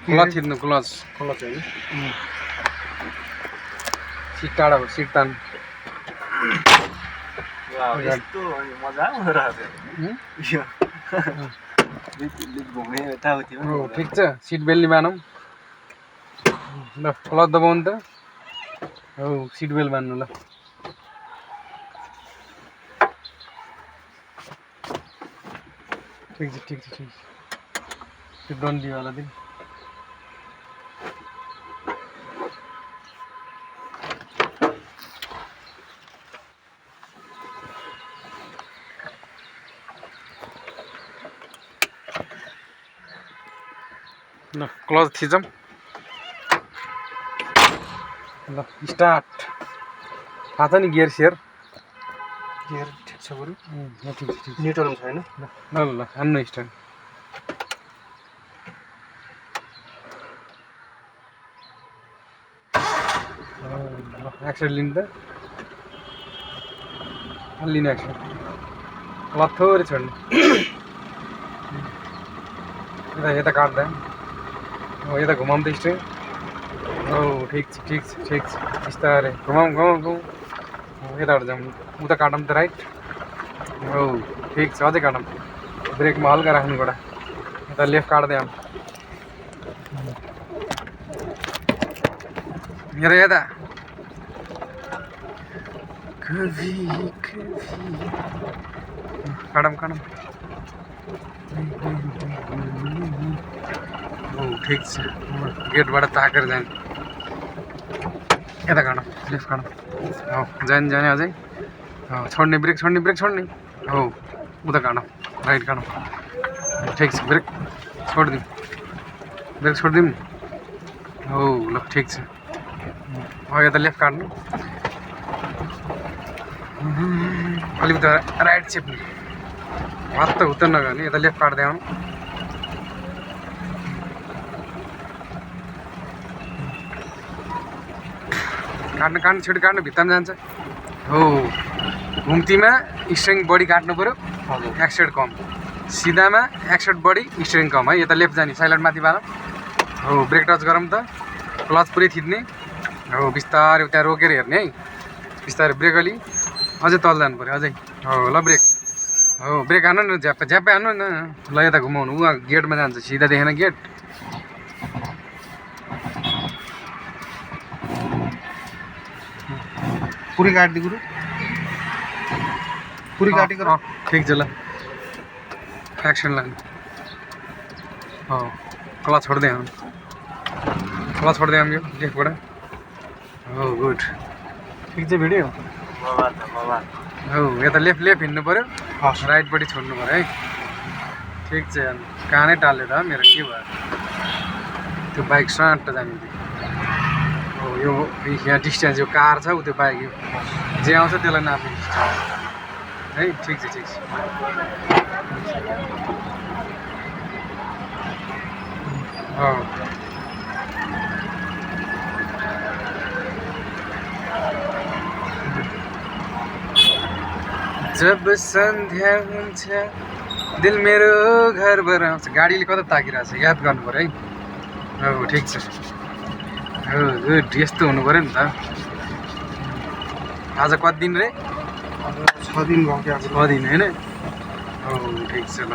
Clutch हिँड्नु clutch clutch होइन seat टाढा हो सिट तान यस्तो मजा आउँदो रहेछ यो घुम्ने यताउति हो ठिक छ सिट बेल्ट नि बानौँ ल क्लच दबाउनु त हो सिट बेल्ट बान्नु ल ठिक छ ठिक छ ठिक छ त्यो डन्डीवाला दिन ल क्लच थिचौँ ल स्टार्ट थाहा छ नि गियर सेयर गियर ठिक छ बरु ठिक छ ठिक छ न्युट्रल छैन ल ल ल हान्नु स्टार्ट एक्सिडेन्ट लिनु त लिनु एक्सिडेन्ट क्लच थोरै छोड्नु यता यता काट्दा हो यता घुमाउँ त स्ट्रिङ हो ठिक छ ठिक छ ठिक छ बिस्तारै घुमाउँ घुमाउँ घुमाउँ यताबाट जाउँ उता काटौँ त राइट हो ठिक छ अझै काटौँ ब्रेकमा हल्का राख्नु गोडा यता लेफ्ट काट्दै आऊँ यता यता काटौँ काटौँ हो ठिक छ गेटबाट ताकेर जाने यता काटौँ लेफ्ट काटौँ हो जाने जाने अझै हो छोड्ने ब्रेक छोड्ने हो उता काटौँ राइट काटौँ ठिक छ ब्रेक छोडिदिउँ ब्रेक छोडिदिउँ हो ल ठिक छ हो यता लेफ्ट काट्नु अलिकति राइट चेप्नु हत्त हुत्त नगर्ने यता लेफ्ट काट्दै आउनु काट्नु काट्नु छिटो काट्नु भित्तामा जान्छ हो घुम्तीमा स्ट्रिङ बडी काट्नु पऱ्यो एक्सेट कम सिधामा एक्सेट बडी स्ट्रिङ कम है यता लेफ्ट जाने साइलेन्ट माथि पारौँ हो ब्रेक टच गरौँ त क्लच पुरै थिच्ने हो बिस्तारै त्यहाँ रोकेर हेर्ने है बिस्तारै ब्रेक अलि अझै तल जानु पऱ्यो अझै हो ल ब्रेक हो ब्रेक हान्नु न झ्याप्पै झ्याप्पै हान्नु न ल यता घुमाउनु उहाँ गेटमा जान्छ सिधा देखेन गेट पुरै काट्दै गुरु पुरै काटेको ठिक छ ल एक्सन लाग्नु हो क्लच छोड्दै आउनु यो लेफ्टबाट हो गुड ठिक छ भिडियो हो यता लेफ्ट हिँड्नु पऱ्यो राइटपट्टि छोड्नु पऱ्यो है ठिक छ कानै टाल्यो त मेरो के भयो त्यो बाइक स्वाट जाने हो यो यहाँ डिस्टेन्स यो कार छ उ त्यो बाइक यो जे आउँछ त्यसलाई नाप्ने डिस्टेन्स है ठिक छ ठिक छ हो जब सन्ध्या हुन्छ दिल मेरो घरबाट आउँछ गाडीले कता ताकिरहेको छ याद गर्नु पऱ्यो है हो ठिक छ हो गुड यस्तो हुनु पऱ्यो नि त आज कति दिन रे 6 दिन भयो कि आज 6 दिन होइन हो ठिक छ ल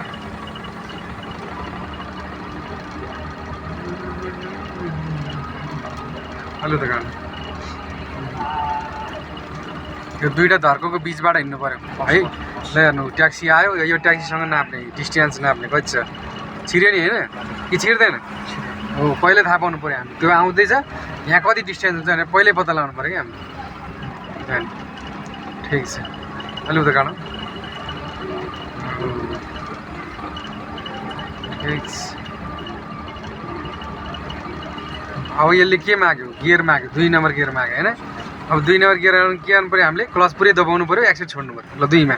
हेलो त गाडी यो दुईवटा धर्कोको बिचबाट हिँड्नु पऱ्यो है ल हेर्नु ट्याक्सी आयो यो ट्याक्सीसँग नाप्ने डिस्टेन्स नाप्ने कति छ छिर्यो नि होइन कि छिर्दैन हो पहिल्यै थाहा पाउनु पऱ्यो हामी त्यो आउँदैछ यहाँ कति डिस्टेन्स हुन्छ भने पहिल्यै पत्ता लगाउनु पऱ्यो कि हामी ठिक छ अलि उता काटौँ ठिक छ अब यसले के माग्यो गियर माग्यो 2 नम्बर गियर माग्यो होइन अब 2 नम्बर गियर के गर्नु पऱ्यो हामीले क्लच पुरै दबाउनु पऱ्यो एक्सेट छोड्नु पऱ्यो ल 2 मा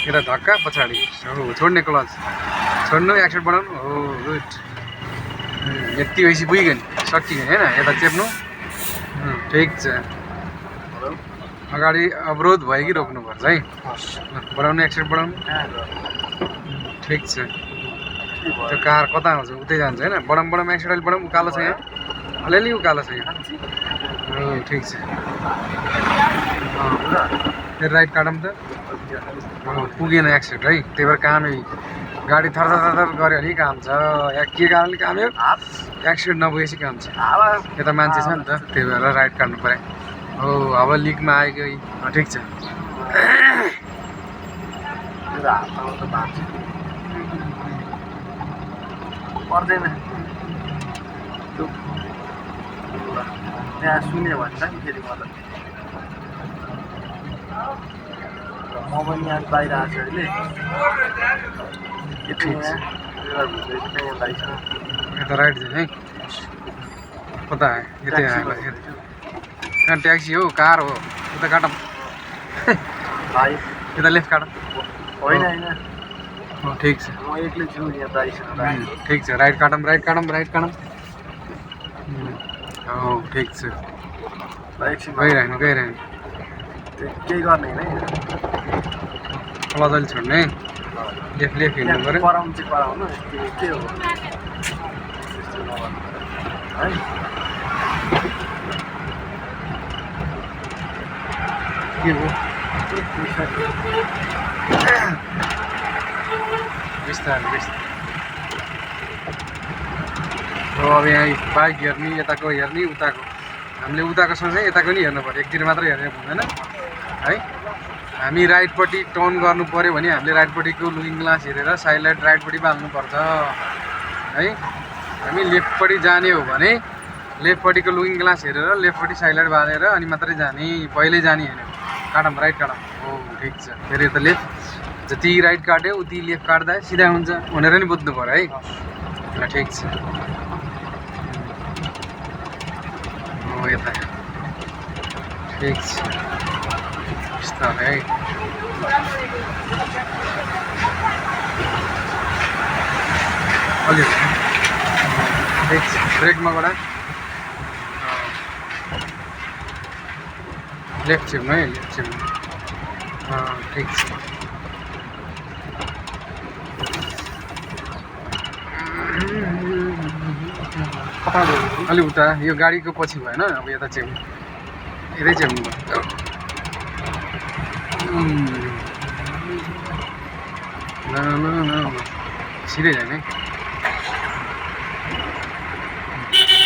यता धक्का पछाडि हो छोड्ने क्लच छोड्नु एक्सेट बढाउनु हो गुड यति भएपछि पुग्यो नि सकियो होइन यता चेप्नु ठिक छ अगाडि अवरोध भयो कि रोक्नुपर्छ है बढाउनु एक्सेट बढाउनु ठिक छ त्यो कार कता आउँछ उतै जान्छ होइन बडम बडम एक्सिडेन्ट अलिक बडम उकालो छ यहाँ अलिअलि उकालो छ यहाँ ठिक छ फेरि राइट काटौँ त पुगेन एक्सिडेन्ट है त्यही भएर कामै गाडी थरथर गऱ्यो भने काम छ या के कारणले काम हो एक्सिडेन्ट नपुगेपछि काम छ यता मान्छे छ नि त त्यही भएर राइट काट्नु पऱ्यो हो अब लिकमा आइगयो ठिक छ पर्दैन त्यहाँ सुन्यो भन्छ नि फेरि मलाई म पनि यहाँ बाहिर आएको छु अहिले यता राइट जाने है कता यतै आयो कहाँ ट्याक्सी हो कार हो उता काटौँ यता लेफ्ट काटौँ होइन होइन ठिक छ म एक्लै छु यहाँ दाइसँग ठिक छ राइट काटौँ राइट काटौँ हो ठिक छ गइरहनु केही गर्ने होइन क्लच अलि छोड्ने लेफ्ट हिँड्नु पऱ्यो पराउनु चाहिँ पराउनु के हो है के हो बिस्तारै हो अब यहाँ बाइक हेर्ने यताको हेर्ने उताको हामीले उताको सोच्ने यताको नि हेर्नु पऱ्यो एकतिर मात्रै हेर्ने हुँदैन है हामी राइटपट्टि टर्न गर्नु पऱ्यो भने हामीले राइटपट्टिको लुकिङ ग्लास हेरेर साइड लाइट राइटपट्टि बाल्नुपर्छ है हामी लेफ्टपट्टि जाने हो भने लेफ्टपट्टिको लुकिङ ग्लास हेरेर लेफ्टपट्टि साइड लाइट बालेर अनि मात्रै जाने पहिल्यै जाने होइन काटौँ राइट काटौँ हो ठिक छ फेरि त लेफ्ट जति राइट काट्यो उति लेफ्ट काट्दा सिधा हुन्छ भनेर नि बुझ्नु पऱ्यो है ठिक छ हो यता ठिक छ बिस्तारै है अलि ठिक छ ब्रेकमा गएर लेफ्ट छिर्नु है लेफ्ट छिर्नु ठिक छ अलि उता यो गाडीको पछि भएन अब यता चेप्नु यतै चेप्नु भयो सिधै जाने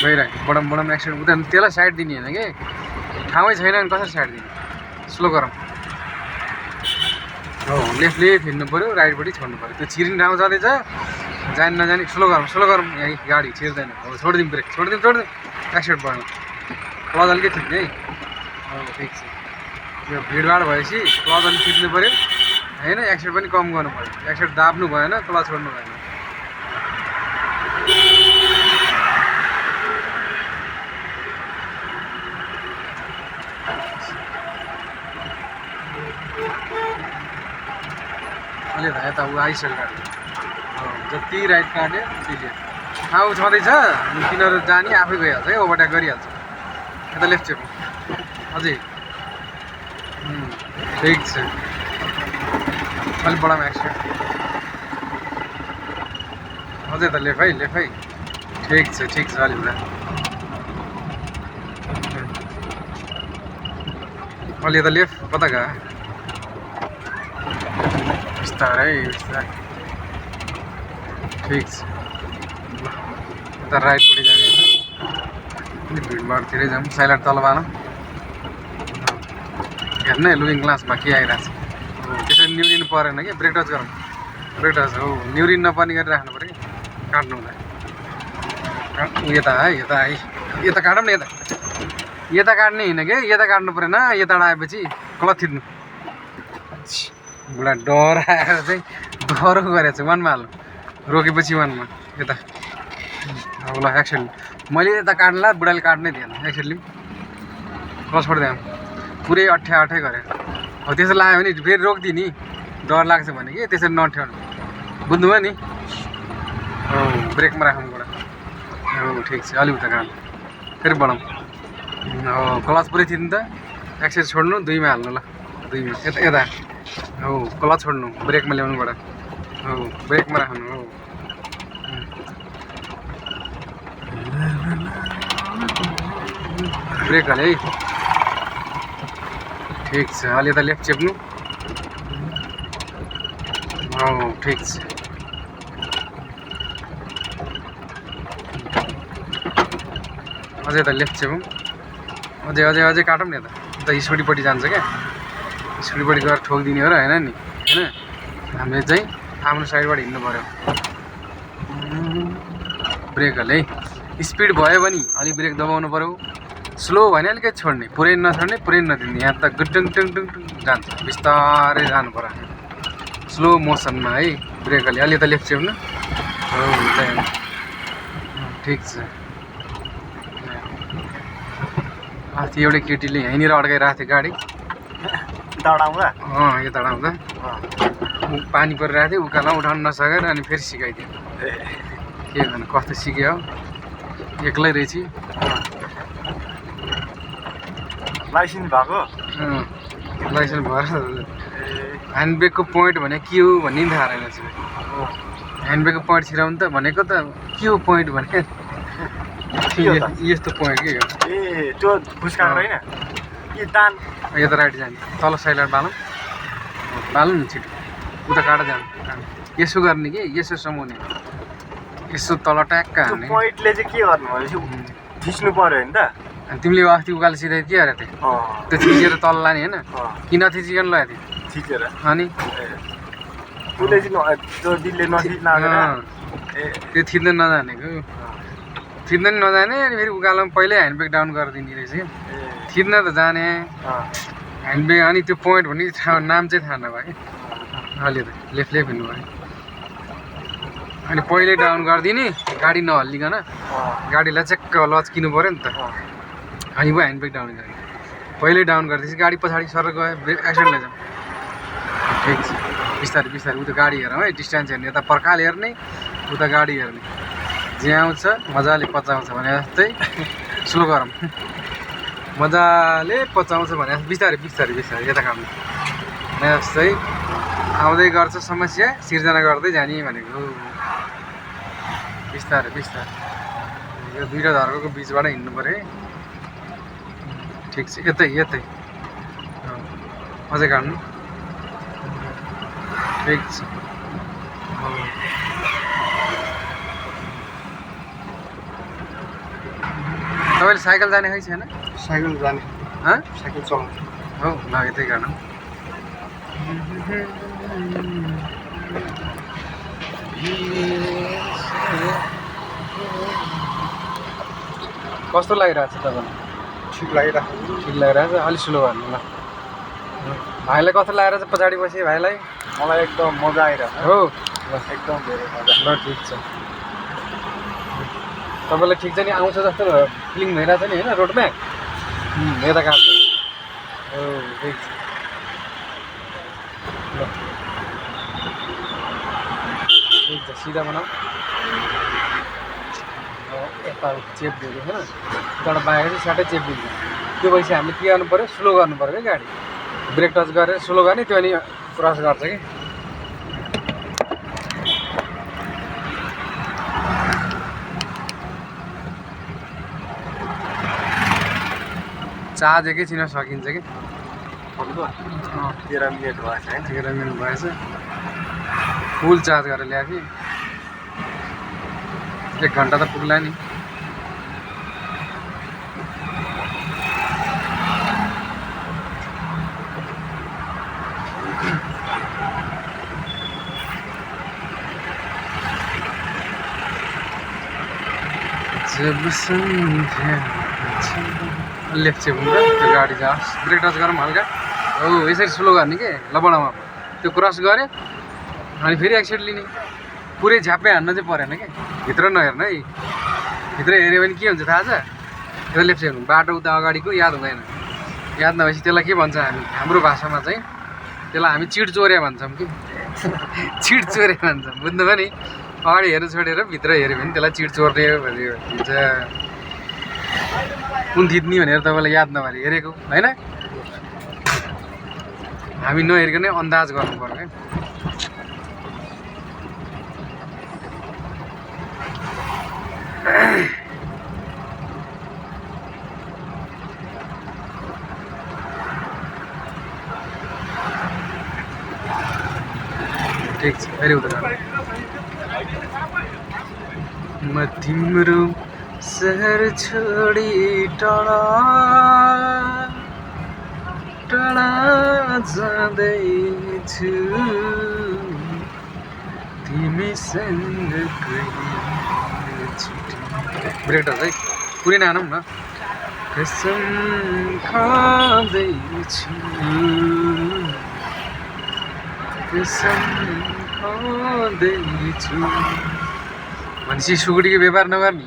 गइरहेको बडम एक्सिडेन्ट उता त्यसलाई साइड दिने होइन कि ठाउँै छैन भने कसरी साइड दिने स्लो गरौँ हो लेफ्ट हिँड्नु पऱ्यो राइटपट्टि छोड्नु पऱ्यो त्यो छिरिने ठाउँ जाँदैछ जाने नजाने स्लो गरौँ यहाँ गाडी छिर्दैन हो छोडिदिउँ ब्रेक छोडिदिउँ एक्सिडेन्ट भएन क्लच अलिकति थिच्ने है हो ठिक छ यो भिडभाड भएपछि क्लच अलिक थिच्नु पऱ्यो होइन एक्सिडेन्ट पनि कम गर्नु पऱ्यो एक्सिडेन्ट दाब्नु भएन क्लच छोड्नु भएन अहिले त यता ऊ आइसक्यो गाडी जति राइट काट्यो त्यति ठाउँ छँदैछ तिनीहरू जाने आफै गइहाल्छ है ओभरटेक गरिहाल्छ यता लेफ्ट चेप अझै ठिक छ अलिक बडामा एक्सिडेन्ट अझै त लेफ्ट है ठिक छ अलिक उता अलि यता लेफ्ट कता गयो बिस्तारै ठिक छ यता राइटपट्टि जाने अलिक भिडभाडतिरै जाउँ साइलाइट तल बालौँ हेर्नु है लुकिङ ग्लासमा के आइरहेको छ त्यसरी निहुरिनु परेन कि ब्रेक टच गरौँ ब्रेक टच हो निहुरिनु नपर्ने गरी राख्नु पऱ्यो कि काट्नु हुँदा यता यता काटौँ न यता काट्ने होइन कि यता काट्नु परेन यताबाट आएपछि क्लच थिच्नु बुढा डराएर चाहिँ डह्रो गरेको छ वानमा हाल्नु रोकेपछि वानमा यता अब ल एक्सिडेन्ट मैले यता काट्ला बुढाले काट्नै दिएन एक्सिडेन्टले क्लच छोडिदिएँ पुरै अठ्ठ्याइ गरेँ हो त्यसो लाग्यो भने फेरि रोकिदिए नि डर लाग्छ भने कि त्यसरी नअठ्याउनु बुझ्नुभयो नि हो ब्रेकमा राखौँ बुढा हो ठिक छ अलिक उता काट्नु फेरि बढाउँ हो क्लच पुरै थिच्नु त एक्सिडेन्ट छोड्नु 2 मा हाल्नु ल 2 मा यता हो क्लच छोड्नु ब्रेकमा ल्याउनुबाट हो ब्रेकमा राख्नु हो ब्रेक हाले है ठिक छ अलि यता लेफ्ट चेप्नु ठिक छ अझै यता लेफ्ट चेपौँ अझै अझै अझै काटौँ नि यता स्पिडपट्टि जान्छ क्या स्पिडपट्टि गएर ठोकिदिने हो र होइन नि होइन हामीले चाहिँ आफ्नो साइडबाट हिँड्नु पऱ्यो ब्रेक हाले है स्पिड भयो भने अलिक ब्रेक दबाउनु पऱ्यो स्लो भयो भने अलिकति छोड्ने पुरै नछोड्ने पुरै नदिने यहाँ त गुटुङ टुङ टुङ टुङ जान्छ बिस्तारै जानु पऱ्यो स्लो मोसनमा है ब्रेक हाले अलि यता लेफ्ट चेप्नु हो ठिक छ अस्ति एउटै केटीले यहीँनिर अड्काइरहेको थियो गाडी यता आउँदा पानी परिरहेको थियो उकालो उठाउनु नसकेर अनि फेरि सिकाइदियो के भन्नु कस्तो सिक्यो एक्लै रहेछ लाइसेन्स भएको लाइसेन्स भएर ह्यान्डब्रेकको पोइन्ट भने के हो भन्ने पनि थाहा रहेन ह्यान्डब्रेकको पोइन्ट छिराउनु त भनेको त के हो पोइन्ट भने यस्तो पोइन्ट के हो ए त्यो फुस्काएको होइन कि दान यता राइट जाने तल साइडबाट बालौँ नि छिटो उता काँडा जानु यसो गर्ने कि यसो समाउने यसो तल ट्याक्क हान्ने पोइन्टले चाहिँ के गर्नु भनेपछि थिच्नु पर्यो नि त अनि तिमीले अस्ति उकालो सिधै के गरेको थियौ त्यो थिचेर तल लाने होइन किन थिचिकन लगाएको थियौ थिचेर अनि उसले चाहिँ त्यो दिलले नथिच्न त्यो थिच्न नजानेको थिच्न नि नजाने अनि फेरि उकालोमा पहिल्यै ह्यान्डब्रेक डाउन गरिदिने रहेछ क्या थिच्न त जाने ह्यान्डब्रेक अनि त्यो पोइन्ट भन्ने नाम चाहिँ थाहा नभए कि अलि त लेफ्ट हिँड्नु भयो अनि पहिल्यै डाउन गरिदिने गाडी नहल्लिकन गाडीलाई चेक्क लच्किनु पऱ्यो नि त अनि भयो ह्यान्डब्रेक डाउन गर्ने पहिल्यै डाउन गरिदिएपछि गाडी पछाडि सर गयो ब्रेक एक्सिडेन्ट लैजाउँ ठिक छ बिस्तारै बिस्तारै उता गाडी हेरौँ है डिस्टेन्स हेर्ने यता पर्खाल हेर्ने उता गाडी हेर्ने जे आउँछ मजाले पचाउँछ भने जस्तै स्लो गरौँ मजाले पचाउँछ भने बिस्तारै बिस्तारै बिस्तारै यता काम भने जस्तै आउँदै गर्छ समस्या सिर्जना गर्दै जाने भनेको बिस्तारै बिस्तारै यो दुईवटा धर्कोको बिचबाट हिँड्नु पऱ्यो है ठिक छ यतै यतै अझै काट्नु ठिक छ तपाईँले साइकल जाने खै छैन साइकल जाने साइकल चलाउँछ हो ल यतै काट्नु कस्तो लागिरहेको छ तपाईँलाई ठिक लागिरहेको ठिक लागिरहेको छ अलिक स्लो गर्नु ल भाइलाई कस्तो लागिरहेको छ पछाडि बसेँ भाइलाई मलाई एकदम मजा आइरहेको हो ल एकदम धेरै मजा ल ठिक छ तपाईँलाई ठिक छ नि आउँछ जस्तो फिलिङ भइरहेको छ नि होइन रोडमा यता काट्दै हो ठिक छ ल ठिक छ सिधा बनाऊ यता चेप दिएको होइन यताबाट बाहेक चाहिँ स्याटै चेप दिन्छ त्यो भएपछि हामीले के गर्नु पऱ्यो स्लो गर्नु पऱ्यो क्या गाडी ब्रेक टच गरेर स्लो गर्ने त्यो अनि क्रस गर्छ कि चार्ज एकैछिनमा सकिन्छ कि 13 मिनट भएछ है 13 मिनट भएछ फुल चार्ज गरेर ल्याएको थिएँ 1 घन्टा त पुग्ला नि लेफ्ट चाहिँ हुन्छ त्यो गाडी जाओस् ब्रेक टच गरौँ हल्का हो यसरी स्लो गर्ने के ल बडामा त्यो क्रस गऱ्यो अनि फेरि एक्सिडेन्ट लिने पुरै झ्याप्पै हान्न चाहिँ परेन कि भित्र नहेर्नु है भित्र हेऱ्यो भने के हुन्छ थाहा छ यता लेफ्ट हेर्नु बाटो उता अगाडिको याद हुँदैन याद नभएपछि त्यसलाई के भन्छ हामी हाम्रो भाषामा चाहिँ त्यसलाई हामी चिट चोर्या भन्छौँ कि चिट चोर्या भन्छौँ बुझ्नुभयो नि अगाडि हेर्नु छोडेर भित्र हेऱ्यो भने त्यसलाई चिट चोर्ने भन्छ कुन थिच्ने भनेर तपाईँलाई याद नभएर हेरेको होइन हामी नहेरिकनै अन्दाज गर्नु पर्यो क्या ठिक छ फेरि उता काट्नु म तिम्रो सहर छोडी टाढा टाढा जाँदैछु तिमीसँग ब्रेक है पुरै नआनौँ न कसम खाँदैछु कसम खाँदैछु भनेपछि सुकुटीको व्यवहार नगर्ने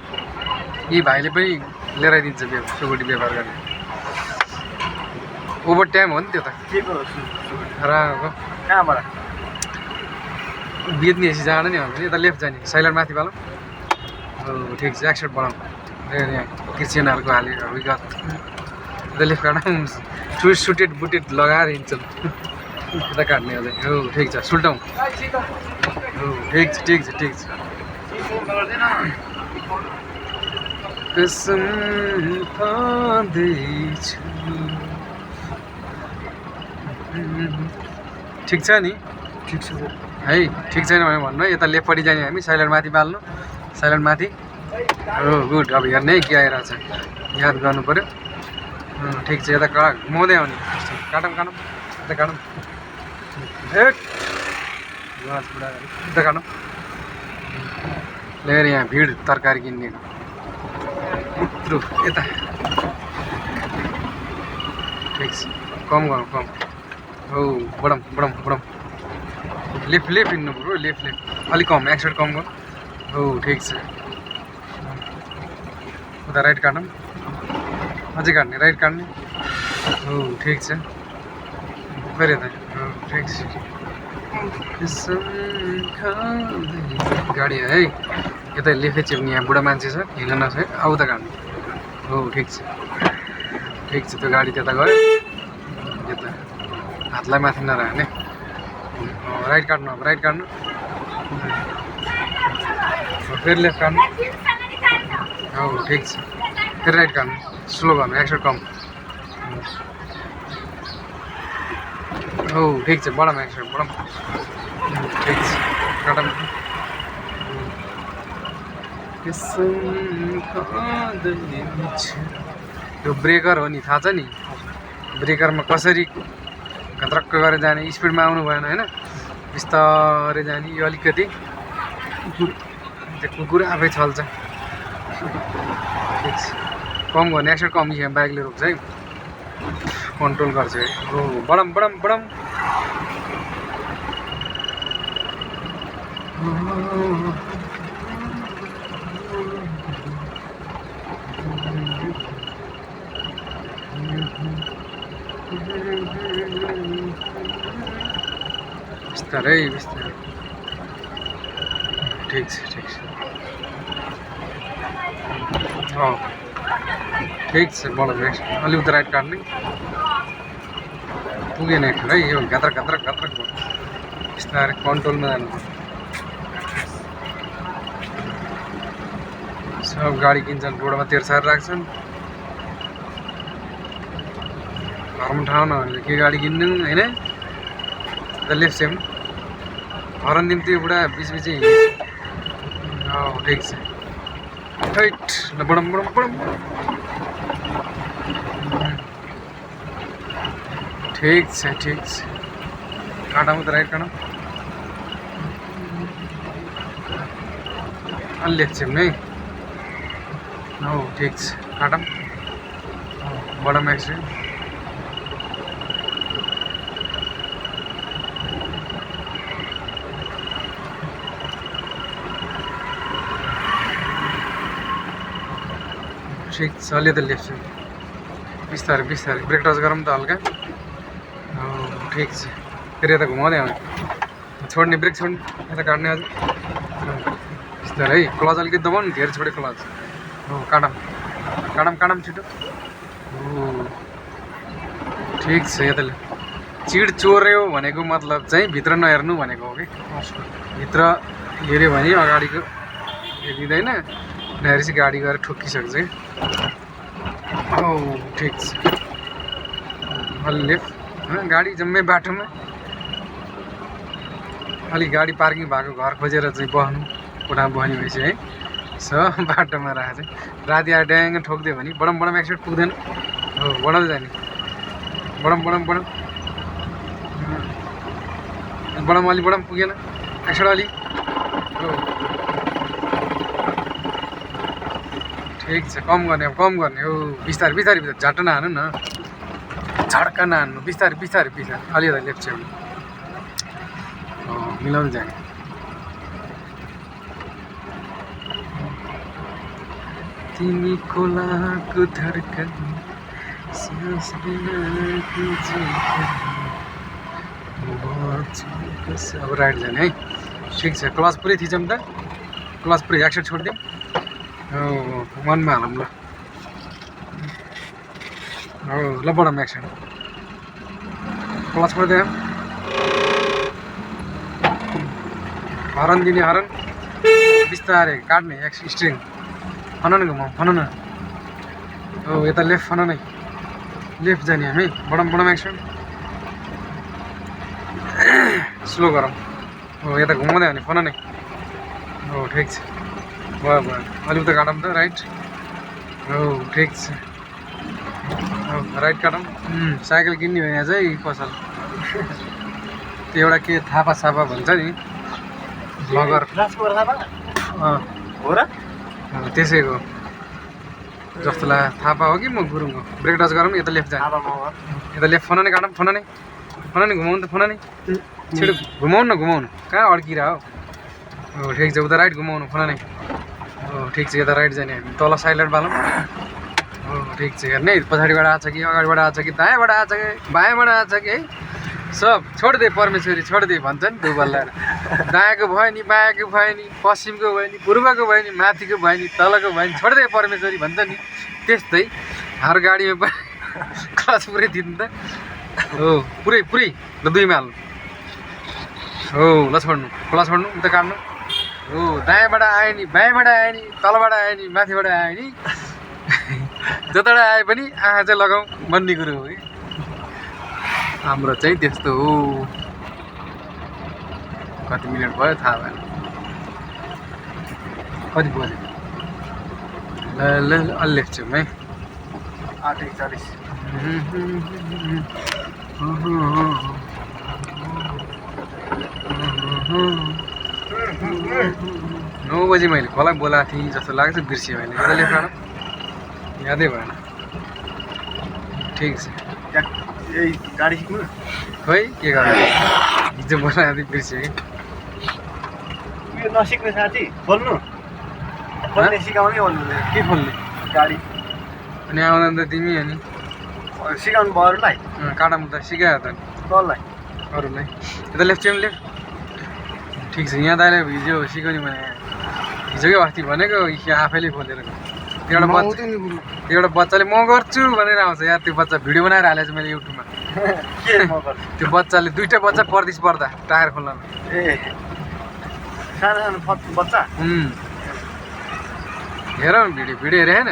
यी भाइले पनि लिएर आइदिन्छ सुकुटी व्यवहार गर्ने ओभर टाइम हो नि त्यो त के को राको कहाँबाट बेच्ने यसी जाँदैन नि भने यता लेफ्ट जाने साइलर माथि पालौँ हो ठिक छ एक्सेप्ट बनाउँ यहाँ क्रिस्चियनहरूको हालेर विगत यता लेफ्ट काटौँ सुटेड बुटेड लगाएर हिँड्छन् यता काट्ने अझै हो ठिक छ सुल्टाउँ हो ठिक छ ठिक छ ठिक छ कसम खाँदैछु ठिक छ नि ठिक छ है ठिक छैन भने भन्नु यता लेफ्टपट्टि जाने हामी साइलेन्ट माथि बाल्नु साइलेन्ट माथि हो गुड अब हेर्ने के आइरहेछ याद गर्नु पऱ्यो ठिक छ यता घुमाउँदै आउने काटौँ काटौँ यता काटौँ हेट यता काटौँ लिएर यहाँ भिड तरकारी किन्ने यत्रो यता ठिक छ कम गरौँ कम हो बढाउँ बढाउँ बढाउँ लेफ्ट लेफ्ट हिँड्नु पऱ्यो लेफ्ट लेफ्ट अलिक कम एक साइड कम गर हो ठिक छ उता राइट काटौँ अझै काट्ने राइट काट्ने हो ठिक छ फेरि यता हो ठिक छ गाडी है यता लेफे चिप्ने यहाँ बुढा मान्छे छ हिँड्न नसके अब त काट्नु हो ठिक छ त्यो गाडी त्यता गयो यता हातलाई माथि नराख्ने राइट काट्नु अब राइट काट्नु फेरि लेफ्ट काट्नु हो ठिक छ फेरि राइट काट्नु स्लो गर्नु एक साइड कम हो ठिक छ बढाउँ एक साइड बढाउँ ठिक छ काटौँ त्यो ब्रेकर हो नि थाहा छ नि ब्रेकरमा कसरी खतरक्क गरेर जाने स्पिडमा आउनु भएन होइन बिस्तारै जाने यो अलिकति त्यो कुकुर आफै चल्छ ठिक छ कम गर्ने एक साइड कम यहाँ बाइकले रोक्छ है कन्ट्रोल गर्छ है हो बढाउँ बढाउँ बढाउँ बिस्तारै बिस्तारै ठिक छ ठिक छ बढाउँ अलि उता राइट काट्ने पुगेन एक है यो घात्रक घात्रक घात्रक भयो बिस्तारै कन्ट्रोलमा जानु सब गाडी किन्छन् रोडमा तेल सारेर राख्छन् घरमा ठाउँ नभने के गाडी किन्नु होइन लेफ्ट सेम हरन दिम त्यो बुढा बिच ठिक छ राइट ल बढाउँ बढाउँ बढाउँ ठिक छ काटौँ त राइट काटौँ अलि लेफ्ट सेम नै हो ठिक छ काटौँ बढाउँ एक्सिडेन्ट ठिक छ अलि त लेफ्ट साइड बिस्तारै ब्रेक टच गरौँ त हल्का हो ठिक छ फेरि यता घुमाउँदै आउने छोड्ने ब्रेक छोड्ने यता काट्ने अझ बिस्तारै है क्लच अलिकति दबाउनु धेरै छोडे क्लच हो काटौँ छिटो हो ठिक छ यताले चिड चोर्यो भनेको मतलब चाहिँ भित्र नहेर्नु भनेको हो कि भित्र हेऱ्यो भने अगाडिको हेरिँदैन नहेरेपछि गाडी गएर ठोकिसक्छ कि हो ठिक छ अलि लेफ्ट गाडी जम्मै बाटोमा अलिक गाडी पार्किङ भएको घर खोजेर चाहिँ बस्नु कोठामा बस्ने भएपछि है सो बाटोमा राखेको चाहिँ राति आएर ड्याङ ठोकिदियो भने बडम बडम एक्सिडेन्ट पुग्दैन हो बढाउँदै जाने बडम बडम बडम बडम अलि बडम पुगेन एक्सिडेन्ट अलि हो ठिक छ कम गर्ने अब कम गर्ने हो बिस्तारै बिस्तारै बिस्तारै झट्ट नहानु न झड्का नहान्नु बिस्तारै बिस्तारै बिस्तारै अलिकति लेफ्ट छेउ हो मिलाउँदै जाने तिमी खोलाको धड्कन सास बिनाको जीवन अब राइट जाने है ठिक छ क्लच पुरै थिचौँ त क्लच पुरै एक्सिडेन्ट छोडिदिउँ हो मनमा हालौँ ल हो ल बडम एक्सिडेन्ट क्लच पुऱ्याइदिउँ हरन दिने हरन बिस्तारै काट्ने स्ट्रिङ फनाउनु घुमाउँ फनाउनु हो यता लेफ्ट फनाउनै लेफ्ट जाने हामी बडम बडम एक्सिडेन्ट स्लो गरौँ हो यता घुमाउँदै भने फनाउनै हो ठिक छ भयो भयो अलि उता काटौँ त राइट हो ठिक छ हो राइट काटौँ साइकल किन्ने हो यहाँ चाहिँ पसल त्यो एउटा के थापा सापा भन्छ नि मगर हो र त्यसैको जस्तो लाग्यो थापा हो कि म गुरुङ हो ब्रेक टच गरौँ यता लेफ्ट जाने यता लेफ्ट फनाउने काटौँ फनाउने घुमाउनु त फनाउने छिटो घुमाउनु न घुमाउनु कहाँ अड्किरह हो ठिक छ उता राइट घुमाउनु फनाउने हो ठिक छ यता राइट जाने हामी तल साइलेन्ट बालौँ हो ठिक छ हेर्ने पछाडिबाट आएको छ कि अगाडिबाट आएको छ कि दायाँबाट आएको छ कि बायाँबाट आएको छ कि है सब छोडिदिए परमेश्वरी छोडिदिए भन्छ नि दुबल ल्याएर दायाँको भयो नि बायाँको भयो नि पश्चिमको भयो नि पूर्वको भयो नि माथिको भयो नि तलको भयो नि छोडिदिए परमेश्वरी भन्छ नि त्यस्तै हर गाडीमा क्लच पुरै दिनु त हो पुरै पुरै ल दुईमा हाल्नु हो ल छोड्नु क्लच छोड्नु उता काट्नु हो दायाँबाट आयो नि बायाँबाट आयो नि तलबाट आयो नि माथिबाट आयो नि जताबाट आए पनि आँखा चाहिँ लगाउँ भन्ने कुरो हो कि हाम्रो चाहिँ त्यस्तो हो कति मिनट भयो थाहा भएन कति बज्यो ल अलि लेफ्ट छौँ है 8:41 9 बजी मैले कसलाई बोलाएको थिएँ जस्तो लाग्छ बिर्सेँ मैले यता लेफ्ट काटौँ यादै भएन ठिक छ यही गाडी सिक्नु खै के गर्नु हिजो बोलाएको थिएँ बिर्सेँ कि यो नसिक्ने साथी बोल्नु बोल्ने सिकाउने भन्नु के खोल्ने गाडी अनि आउँदा त तिमी अनि सिकाउनु भयो अरूलाई काटाम त सिकायो त कसलाई अरूलाई यता लेफ्ट चाहिँ लेफ्ट ठिक छ यहाँ दाइले हिजो सिकाउने भने हिजोकै अस्ति भनेको आफैले खोलेर त्यो एउटा बच्चाले म गर्छु भनेर आउँछ यार त्यो बच्चा भिडियो बनाएर हालेको छु मैले युट्युबमा त्यो बच्चाले दुईवटा बच्चा पर्दिस पर्दा टायर खोल्न ए सानो सानो बच्चा हेर न भिडियो हेरे होइन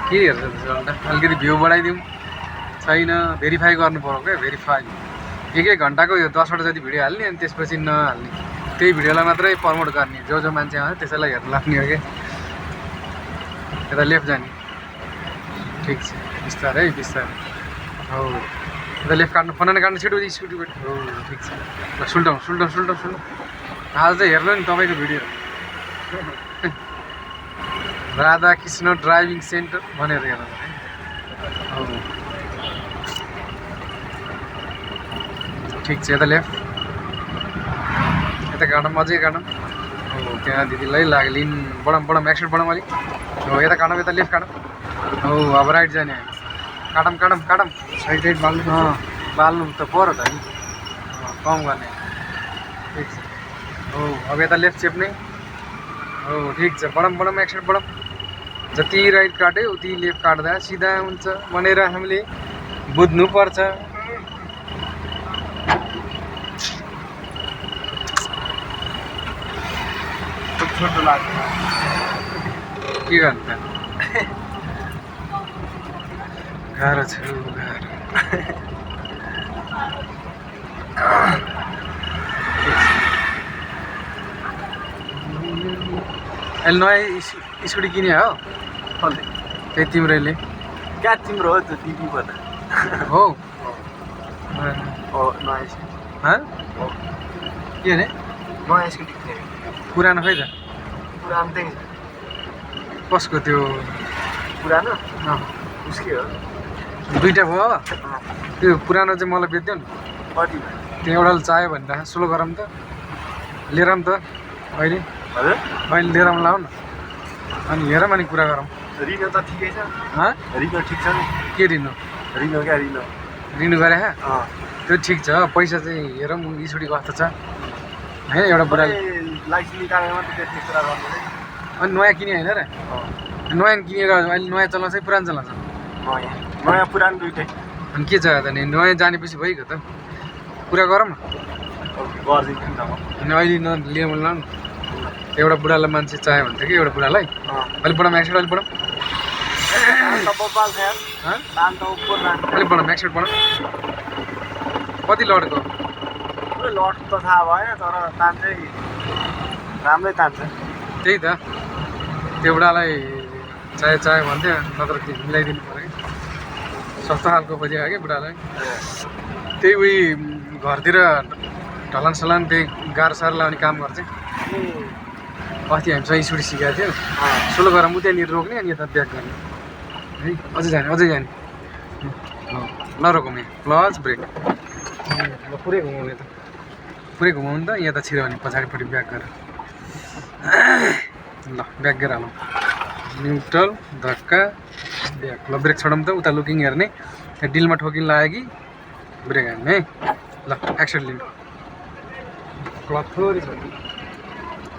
के हेर्छ अलिकति भ्यू बढाइदिउँ छैन भेरिफाई गर्नु पर्यो क्या भेरिफाई एक घन्टाको यो 10वटा जति भिडियो हाल्ने अनि त्यसपछि नहाल्ने त्यही भिडियोलाई मात्रै प्रमोट गर्ने जो मान्छे आउँछ त्यसैलाई हेर्नु लाग्ने हो क्या यता लेफ्ट जाने ठिक छ बिस्तारै बिस्तारै हो यता लेफ्ट काट्नु फनाउने काट्नु छिटो स्कुटीबाट हो ठिक छ ल सुल्टाउँ आज चाहिँ हेर्नु नि तपाईँको video Radha Krishna driving centre भनेर हेर्नु हो ठिक छ यता लेफ्ट यता काटौँ अझै काटौँ हो त्यहाँ दिदीलाई लाग्यो लिन बडम एक्सिडेन्ट बडम अलिक हो यता काटौँ यता लेफ्ट काटौँ हो अब राइट जाने काटौँ साइड बाल्नु बाल्नु त पऱ्यो त नि कम गर्ने ठिक छ हो अब यता लेफ्ट चेप्ने हो ठिक छ बडम एक्सिडेन्ट बडम जति राइट काट्यो उति लेफ्ट काट्दा सिधा हुन्छ भनेर हामीले बुझ्नुपर्छ छोटो लाग्छ के गर्नु त गाह्रो छ गाह्रो अहिले नयाँ स्कुटी किने हो कसले त्यही तिम्रैले क्या तिम्रो हो त्यो दिदी भन्दा हो हो नयाँ स्कुटी हँ के अरे नयाँ स्कुटी किने पुरानो खै त पुरानो त्यही कसको त्यो पुरानो अँ, उसकै हो दुईवटा भयो त्यो पुरानो चाहिँ मलाई बेच्दियो नि कति त्यो एउटाले चाह्यो भने राख स्लो गरौँ त लिएर त अहिले हजुर अहिले लिएर लाऊ न अनि हेरौँ अनि कुरा गरौँ रिनो त ठिकै छ हँ रिनो ठिक छ नि के रिनु रिनो क्या रिनो रिनु गरे अँ त्यो ठिक छ पैसा चाहिँ हेरौँ स्कुटी कस्तो छ होइन एउटा बुढाले लाइसेन्स निकालेर मात्रै त्यति कुरा गर्नु है अनि नयाँ किने होइन र नयाँ किनेको अहिले नयाँ चलाउँछ कि पुरानो चलाउँछ नयाँ नयाँ पुरानो दुइटै अनि के छ त नि नयाँ जानेपछि भइगयो त कुरा गरौँ न गरिदिन्छु नि त म अनि अहिले लिएर लाउँ न एउटा बुढालाई मान्छे चाह्यो भने त कि एउटा बुढालाई अहिले बढाउँ एक्सर्ट अहिले बढाउँ हँ अहिले बढाउँ एक्सर्ट बढाउँ कति लडको लट त थाहा भएन तर तान चाहिँ राम्रै तान्छ त्यही त त्यो बुढालाई चाह्यो भन्थ्यो नत्र त्यो मिलाइदिनु पऱ्यो कि सस्तो खालको खोजेको कि बुढालाई त्यही उही घरतिर ढलान सलान त्यही गाह्रो साह्रो लगाउने काम गर्छ अस्ति हामीसँग स्कुटी सिकाएको थियो सोलो गरौँ उतानिर रोक्ने अनि यता ब्याक गर्ने है अझै जाने नरोकौँ यहाँ क्लच ब्रेक ल पुरै घुमाउने त पुरै घुमाउनु त यहाँ त छिराउने पछाडिपट्टि ब्याक गरेर ल ब्याक गरेर हालौँ न्युट्रल धक्का ब्याक ल ब्रेक छोडौँ त उता लुकिङ हेर्ने त्यहाँ डिलमा ठोकिन लाग्यो कि ब्रेक हान्ने है ल एक्सन लिनु क्लच थोरै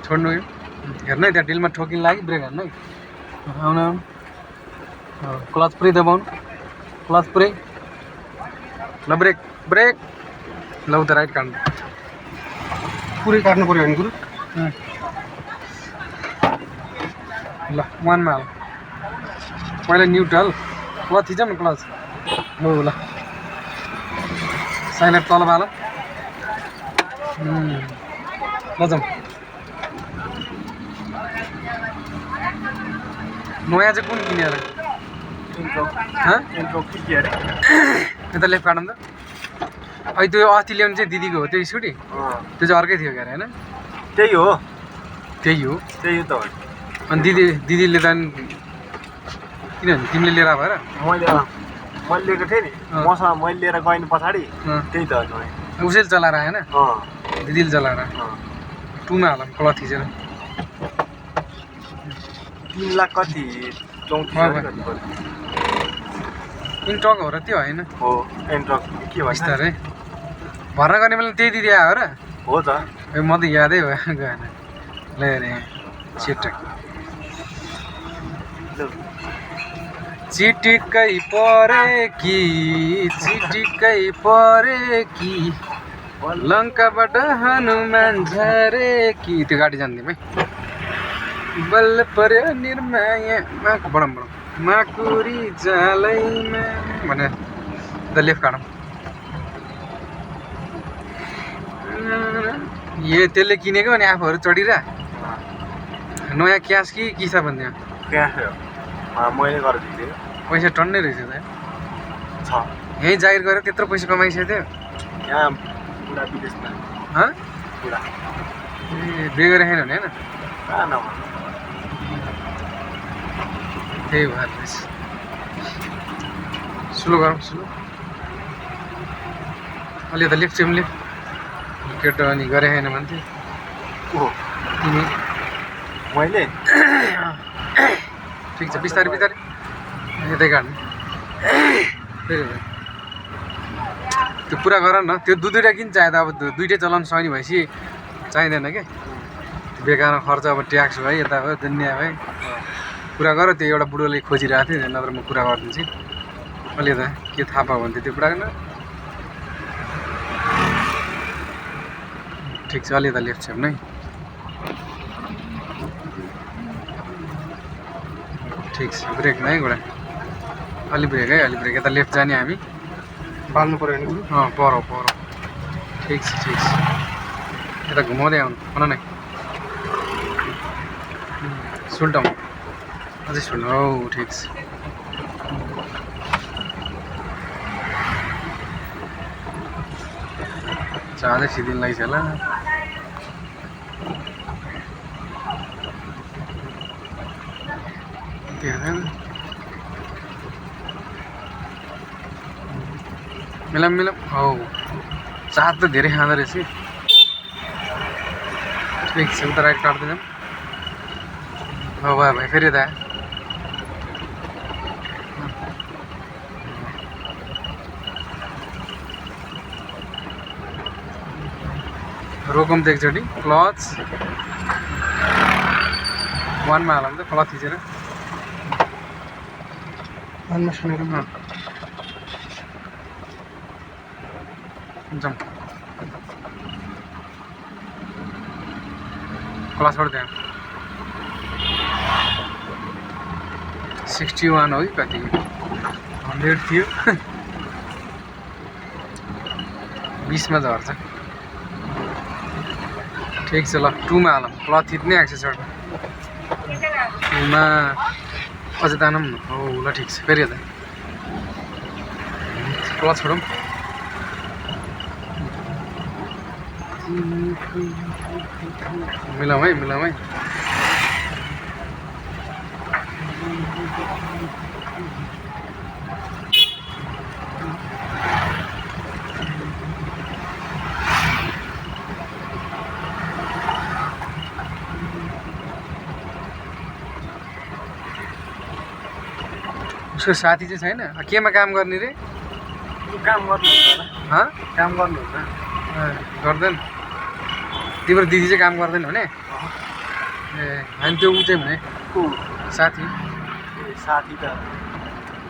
छोड्नु यो हेर्नु है त्यहाँ डिलमा ठोकिन लाग्यो ब्रेक हान्नु है आउनु आउनु क्लच पुरै दबाउनु क्लच पुरै ल ब्रेक ब्रेक ल उता राइट काट्नु पुरै काट्नु पऱ्यो भने कुरो ल वानमा हाल पहिला न्युट्रल क्लच थिचौँ न क्लच हो ल साइलेन्ट तल हाल ल जाउँ नयाँ चाहिँ कुन किने होला यता लेफ्ट काटौँ त अहिले त्यो अस्ति ल्याउनु चाहिँ दिदीको हो त्यो स्कुटी त्यो चाहिँ अर्कै थियो क्यारे होइन त्यही हो त्यही हो त हो अनि दिदीले त किनभने तिमीले लिएर भएर मैले लिएको थिएँ नि मसँग मैले लिएर गएँ पछाडि त्यही त हो उसैले चलाएर आएन दिदीले चलाएर टुमा हालौँ क्लच थिचेर 3 लाख कति 34 इन्टक हो र त्यो होइन हो एन्ट्रक के भन्छ बिस्तारै भर्ना गर्ने बेला त्यही दिदी आयो र हो त म त यादै भयो गएन ल अरे चिटक चिटिक्कै परे कि लङ्काबाट हनुमान झरे कि त्यो गाडी जान्दिउँ है बल्ल पर्यो निर्माया बढाउँ माकुरी जालैमा भनेर द लेफ्ट काटौँ ए त्यसले किनेको अनि आफूहरू चढिरह नयाँ क्यास कि किसा भन्थ्यो मैले गरेर दिएको पैसा टन्नै रहेछ त छ यहीँ जागिर गरेर त्यत्रो पैसा कमाइसकेको थियो यहाँ पुरा विदेशमा हँ पुरा ए बिहे गरेर खाएन भने होइन कहाँ नभन त्यही भएर रहेछ स्लो गरौँ स्लो अलि त लेफ्ट चाहिँ लेफ्ट केटो अनि गरे खाएन भन्थ्यो हो तिमी मैले ठिक छ बिस्तारै बिस्तारै यतै काट्नु त्यो पुरा गर न त्यो दुईवटा किन चाहिँदा अब दुइटै चलाउनु सक्ने भएपछि चाहिँदैन क्या बेकारमा खर्च अब ट्याक्स भयो यता भयो दुनियाँ भयो कुरा गर त्यो एउटा बुढोले खोजिरहेको थियो नत्र म कुरा गरिदिन्छु अलि त के थाहा पायो भने त्यो कुरा गर्न ठिक छ अलि त लेफ्ट छ नै ठिक छ ब्रेक नै घोडा अलि ब्रेक है अलि ब्रेक यता लेफ्ट जाने हामी बाल्नु पऱ्यो नि पर ठिक छ ठिक छ यता घुमाउँदै आउनु भन नै सुल्टाउँ अझै सुल्टाउँ हौ ठिक छ ज्यादै सिदिन लाग्छ होला मिलाम मिलाम हौ चाट त धेरै खाँदो रहेछ ठिक छ उता राइट काट्दैछौँ हो भयो भाइ फेरि यता रोकौँ त एकचोटि क्लच वानमा हालौँ त क्लच थिचेर वानमा सुनेर जाउँ क्लच छोड त्यहाँ 61 हो कि कति 100 थियो 20 मा झर्छ ठिक छ ल 2 मा हालौँ क्लच थिच्नै आएको छ सर्ट 2 मा अझै तानौँ न हो ल ठिक छ फेरि यता क्लच छोडौँ मिलाउँ है उसको साथी चाहिँ छैन केमा काम गर्ने रे काम गर्नुहुन्छ होला काम गर्नुहुन्छ गर्दैन तिम्रो दिदी चाहिँ काम गर्दैन भने ए हामी त्यो ऊ चाहिँ भने साथी साथी त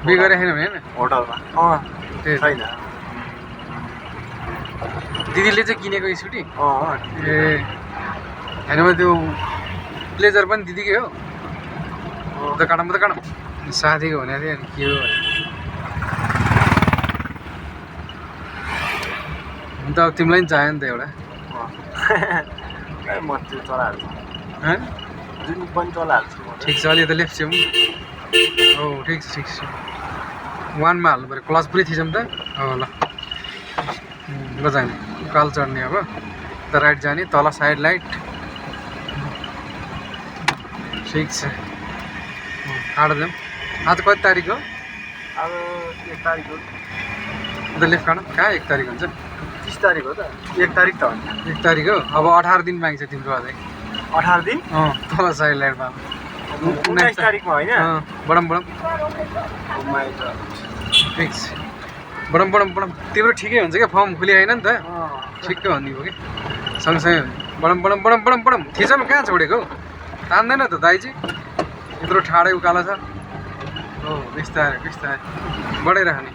बिहे गरेको छैन भने होइन होटलमा त्यही छैन दिदीले चाहिँ किनेको स्कुटी ए होइन म त्यो प्लेजर पनि दिदीकै हो त काटौँ साथीको भनेको थियो अनि के हो भने त अब तिमीलाई पनि चाहियो नि त एउटा म त्यो चलाइहाल्छु जुन पनि चलाइहाल्छु ठिक छ अलि त लेफ्ट छेउँ हो ठिक छ 1 मा हाल्नु पऱ्यो क्लच पुरै थिचौँ त हो ल ल जाने उकालो चढ्ने अब त राइट जाने तल साइड लाइट ठिक छ आँट जाउँ आज कति तारिक हो अब 1 तारिक हो अन्त लेफ्ट काटौँ कहाँ 1 तारिक हुन्छ 30 तारिक हो त 1 तारिक त हो 1 तारिक हो अब 18 दिन माग्छ तिम्रो अझै 18 दिन तल साइड लाइटमा 19 तारिकमा होइन बडम ठिक छ बडम तिम्रो ठिकै हुन्छ क्या फर्म खुली होइन नि त ठिक्कै भनिदिएको कि सँगसँगै बडम थिचौँ कहाँ छोडेको तान्दैन त दाइजी यत्रो ठाडै उकालो छ हो बिस्तारै बढै राख्ने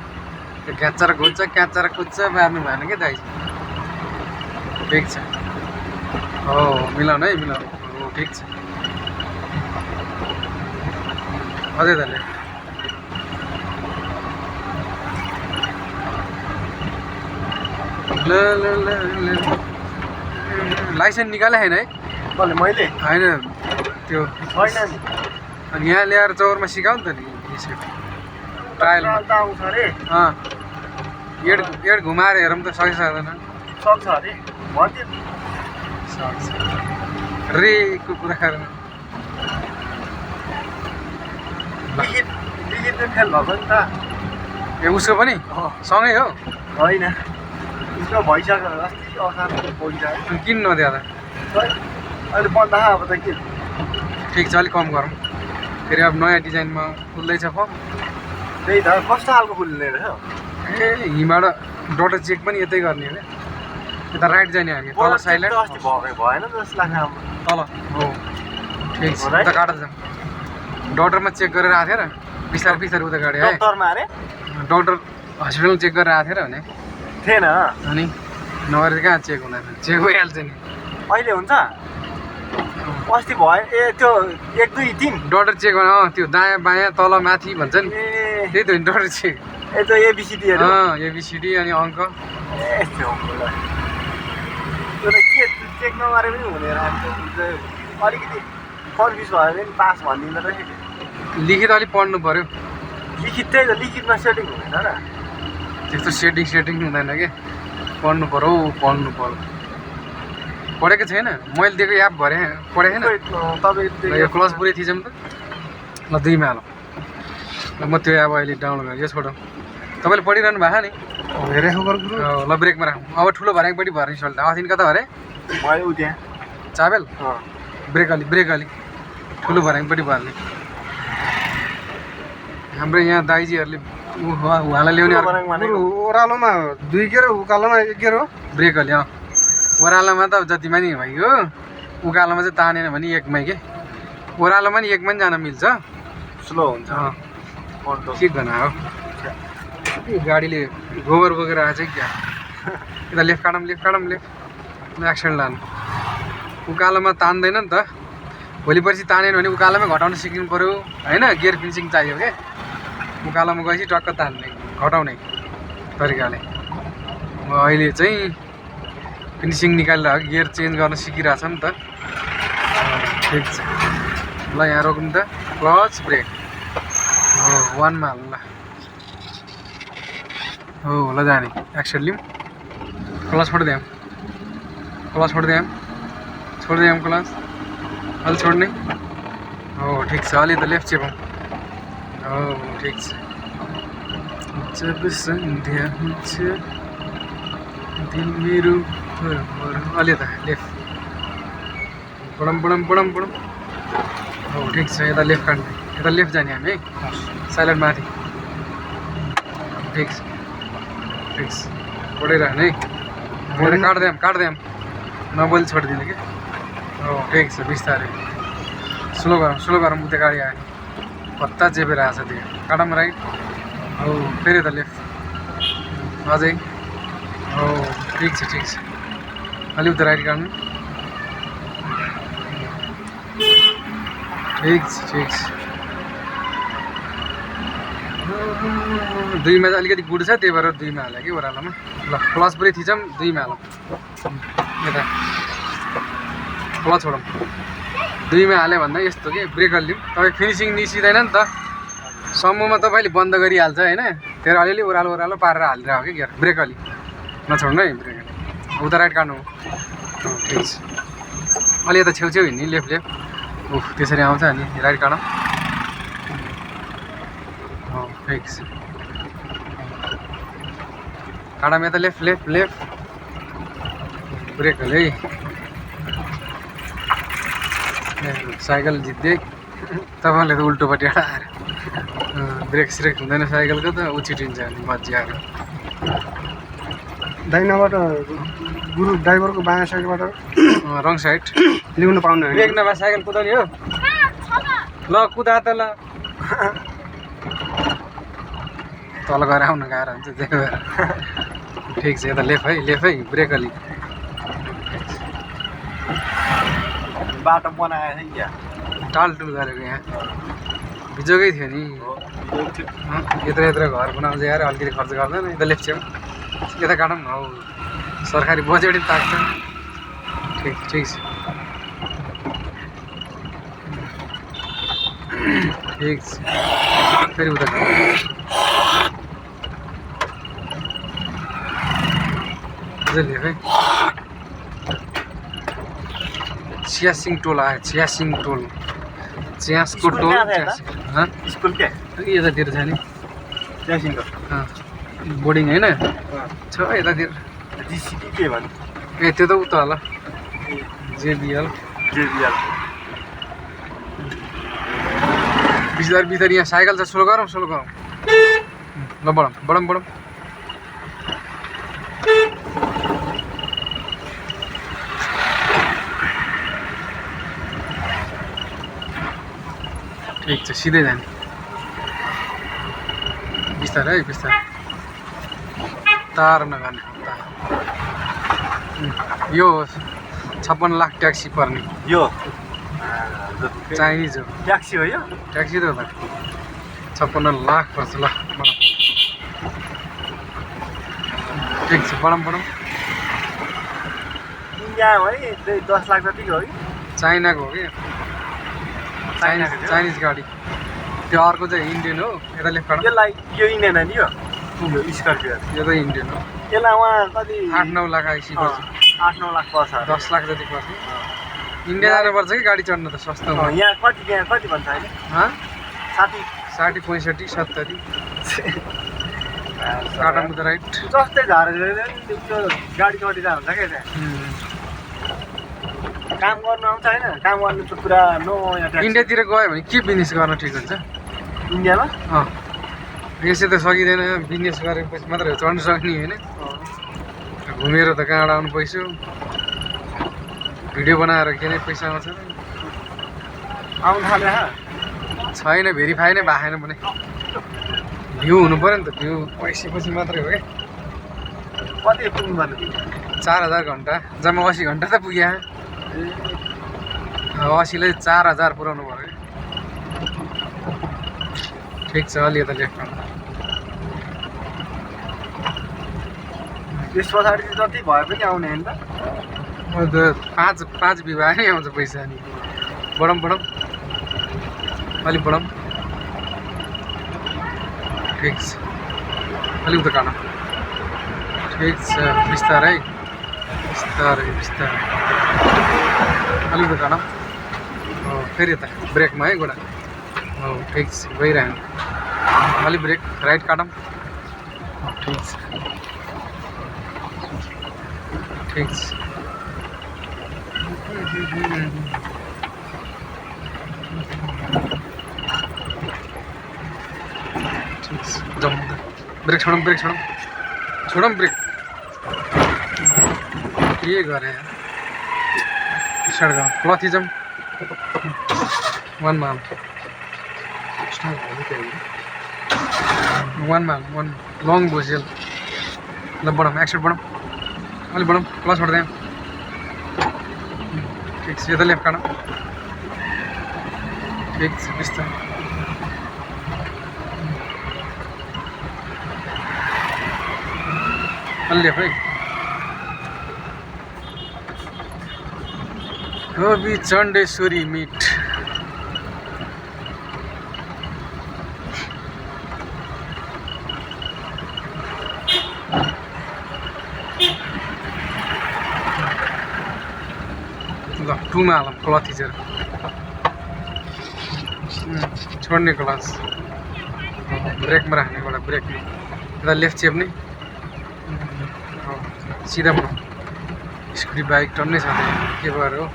त्यो घ्याच्चा र कुद्छ मार्नु भएन क्या दाइजी ठिक छ हो मिलाउनु है हो ठिक छ अझै त ल लाइसेन्स निकाले होइन है मैले होइन त्यो छैन अनि यहाँ ल्याएर चौरमा सिकाउ नि त नि ट्रायलमा आउँछ अरे एड घुमाएर हेरौँ त सक्दैन सक्छ अरे भन्थ्यो सक्छ रे कुरा लिखित फेल भएको नि त ए उसको पनि सँगै हो होइन उसको भइसक्यो अस्ति असार भइसक्यो किन नदिया त अहिले बन्द अब त के ठिक छ अलिक कम गरौँ फेरि अब नयाँ डिजाइनमा खुल्दैछ फर्म त्यही त कस्तो खालको खुल्ने रहेछ ए हिँबाट डट चेक पनि यतै गर्ने अरे यता राइट जाने हामी तल साइडलाई अस्ति भएन जस्तो लाग्छ तल हो ठिक छ उता काटेर जाउँ डक्टरमा चेक गरेर आएको थियो र बिस्तारै उता गाडी है डक्टरमा अरे डक्टर हस्पिटल चेक गरेर आएको थियो र भने थिएन अनि नगरेर कहाँ चेक हुँदैन चेक भइहाल्छ नि अहिले हुन्छ अस्ति भयो ए त्यो 1 2 3 डक्टर चेक गर्न त्यो दायाँ बायाँ तल माथि भन्छ नि त्यही त हो नि डक्टर चेक ए त्यो एबिसिडी एबिसिडी अनि अङ्क ए त्यो के चेक नगरे पनि हुने अलिकति कन्फ्युज भयो भने पास भनिदिँदो रहेछ नि। लिखित अलिक पढ्नु पऱ्यो। लिखित त्यही त लिखितमा सेटिङ हुँदैन र। त्यस्तो सेटिङ हुँदैन कि पढ्नु पऱ्यो पढ्नु पऱ्यो। पढेको छैन मैले दिएको एप भरे पढेको छैन तपाईँ यो क्लास पुरै थिचौँ त ल 2 मा हालौँ ल म त्यो एप अहिले डाउनलोड गरेँ यो छोडौँ तपाईँले पढिरहनु भएको नि हेरेको गर्नु ल ब्रेकमा राखौँ अब ठुलो भर्याङपट्टि भर्ने सल्ट अस्ति कता भरे मैले उ त्यहाँ चाबेल ब्रेक अलि ठुलो भर्याङपट्टि भर्ने हाम्रो यहाँ दाइजीहरूले उहाँलाई ल्याउने ओह्रालोमा 2 गेर उकालोमा 1 गेर हो ब्रेक अलि ओह्रालोमा त जतिमा नि भइगयो उकालोमा चाहिँ तानेन भने 1 मै के ओह्रालोमा नि 1 मा नि जान मिल्छ स्लो हुन्छ के गर्न हो गाडीले गोबर बोकेर आएछ क्या यता लेफ्ट काटौँ लेफ्ट एक्सिडेन्ट लानु उकालोमा तान्दैन नि त भोलि पर्सि तानेन भने उकालोमै घटाउन सिक्नु पऱ्यो होइन गियर फिनिसिङ चाहियो क्या उकालोमा गएपछि टक्क तान्ने घटाउने तरिकाले अहिले चाहिँ फिनिसिङ निकालेर गियर चेन्ज गर्न सिकिरहेछ नि त ठिक छ ल यहाँ रोक्नु त क्लच ब्रेक हो 1 मा ल हो ल जाने एक्सन लिउँ क्लच छोडिदिउँ क्लच अलि छोड्ने हो ठिक छ अलि त लेफ्ट चेपौँ हो ठिक छ जब सन्ध्या हुन्छ दिल मेरो अलि त लेफ्ट बडम हो ठिक छ यता लेफ्ट काट्ने यता लेफ्ट जाने हामी है साइलेन्ट माथि ठिक छ पढिरहने है काट्दैम नबोली छोडिदिने कि हो ठिक छ बिस्तारै स्लो गरौँ उता गाडी आयो पत्ता चेपेर आएको छ त्यो काटौँ राइट हो फेरि त लेफ्ट अझै हो ठिक छ अलि उता राइट काट्नु ठिक छ 2 मा अलिकति गुड छ त्यही भएर 2 मा हाल्यो कि ओह्रालोमा ल क्लच पुरै थिचौँ 2 मा हालौँ यता क्लच छोडौँ 2 मा हाल्यो भन्दा यस्तो कि ब्रेक हालिदिउँ तपाईँ फिनिसिङ निस्किँदैन नि त समूहमा तपाईँले बन्द गरिहाल्छ होइन त्यो अलिअलि ओह्रालो पारेर हालिदिएर हो कि गियर ब्रेक अलि नछोड्नु है ब्रेक अलि उता राइट काट्नु ठिक छ अलि यता छेउ हिँड्ने लेफ्ट त्यसरी आउँछ अनि राइट काटौँ हो ठिक छ काटौँ यता लेफ्ट ब्रेक हाल्यो है साइकल जित्दै तपाईँले त उल्टोपट्टि आएर ब्रेक हुँदैन साइकलको त उछिटिन्छ अनि मज्जाहरू दाहिनाबाट गुरु ड्राइभरको बायाँ साइडबाट रङ साइड ल्याउनु पाउनु ब्रेक नभए साइकल कुदाउने हो ल कुदा त ल तल गएर आउनु गाह्रो हुन्छ त्यही भएर ठिक छ यता लेफ्ट है ब्रेक अलि बाटो बनाएको छ यहाँ टालटुल गरेको यहाँ बिजोकै थियो नि यत्र घर बनाउँछ यार अलिकति खर्च गर्दैन यता लेफ्ट छेउ यता काटौँ हौ सरकारी बजेट ताक्छ ठिक छ ठिक छ फेरि उता अझै लेफ्ट है च्यासिङ टोल आयो च्यासको टोल स्कुल क्या यतातिर छ नि च्यासिङको बोर्डिङ होइन छ यतातिर जिसिपी के भन्नु ए त्यो त उता होला जेबिएल बिस्तारै यहाँ साइकल छ स्लो गरौँ ल बढौँ ठिक छ सिधै जाने बिस्तारै तार नगर्ने यो 56 लाख ट्याक्सी पर्ने यो चाइनिज हो ट्याक्सी हो यो ट्याक्सी त हो त 56 लाख पर्छ ल ठिक छ बढौँ यहाँ हो है 10 लाख जतिको हो कि चाइनाको हो कि चाइनाको थियो। चाइनिज गाडी त्यो अर्को चाहिँ इन्डियन हो यता लेफ्ट काट्नु यसलाई यो इन्डियन नि यो स्कर्पियो यो त इन्डियन हो यसलाई उहाँ कति 8-9 लाख आइसकेपछि 8-9 लाख पर्छ अरे। 10 लाख जति पर्छ इन्डिया जानुपर्छ कि गाडी चढ्नु त सस्तो हो यहाँ कति भन्छ अहिले हाँ 60 60 65 70 काठमाडौँ त राइट जस्तै झारेर त्यो गाडी चढिँदा हुन्छ क्या त्यहाँ काम गर्नु आउँछ होइन काम गर्नु त पुरा नो यहाँ ट्याक्स। इन्डियातिर गयो भने के बिजनेस गर्न ठिक हुन्छ इन्डियामा यसै त सकिँदैन बिजनेस गरेपछि मात्रै चढ्नु सक्ने होइन घुमेर त कहाँबाट आउनु पैसा भिडियो बनाएर के नै पैसा आउँछ आउनु थाल्यो छैन भेरिफाई नै भएन भने भ्यू हुनु पऱ्यो नि त भ्यू पैसेपछि मात्रै हो क्या कति पुग्नु पर्ने 4000 घन्टा जम्मा 80 घन्टा त पुग्यो 80 ले 4000 पुऱ्याउनु पऱ्यो ठिक छ अलि यता लेफ्ट त्यस पछाडि जति भए पनि आउने होइन त पाँच विवाह नै आउँछ पैसा नि बढौँ अलिक बढौँ ठिक छ अलिक उता काटौँ ठिक छ बिस्तारै अलिक उता काटौँ फेरि यता ब्रेकमा है गोडा हो ठिक छ गइरह्यो अलिक ब्रेक राइट काटौँ ठिक छ ठिक छ जाउँ ब्रेक छोडौँ ब्रेक के गरे स्टार्ट गरौँ क्लथ जाउँ वान लङ भोसेल ल बढौँ एक्सेट बढौँ अलिक बढौँ क्लच छोड्दै ठिक छ यता लेफ्ट काटौँ ठिक छ बिस्तारै अलि लेफ्ट है कवि चण्डेश्वरी मिट ल 2 मा हालौँ क्लथ थिचेर छोड्ने क्लच ब्रेकमा राख्ने एउटा ब्रेकमा यता लेफ्ट चेप्ने सिधा बनाऊ स्कुटी बाइक टन्नै छ के भएर हो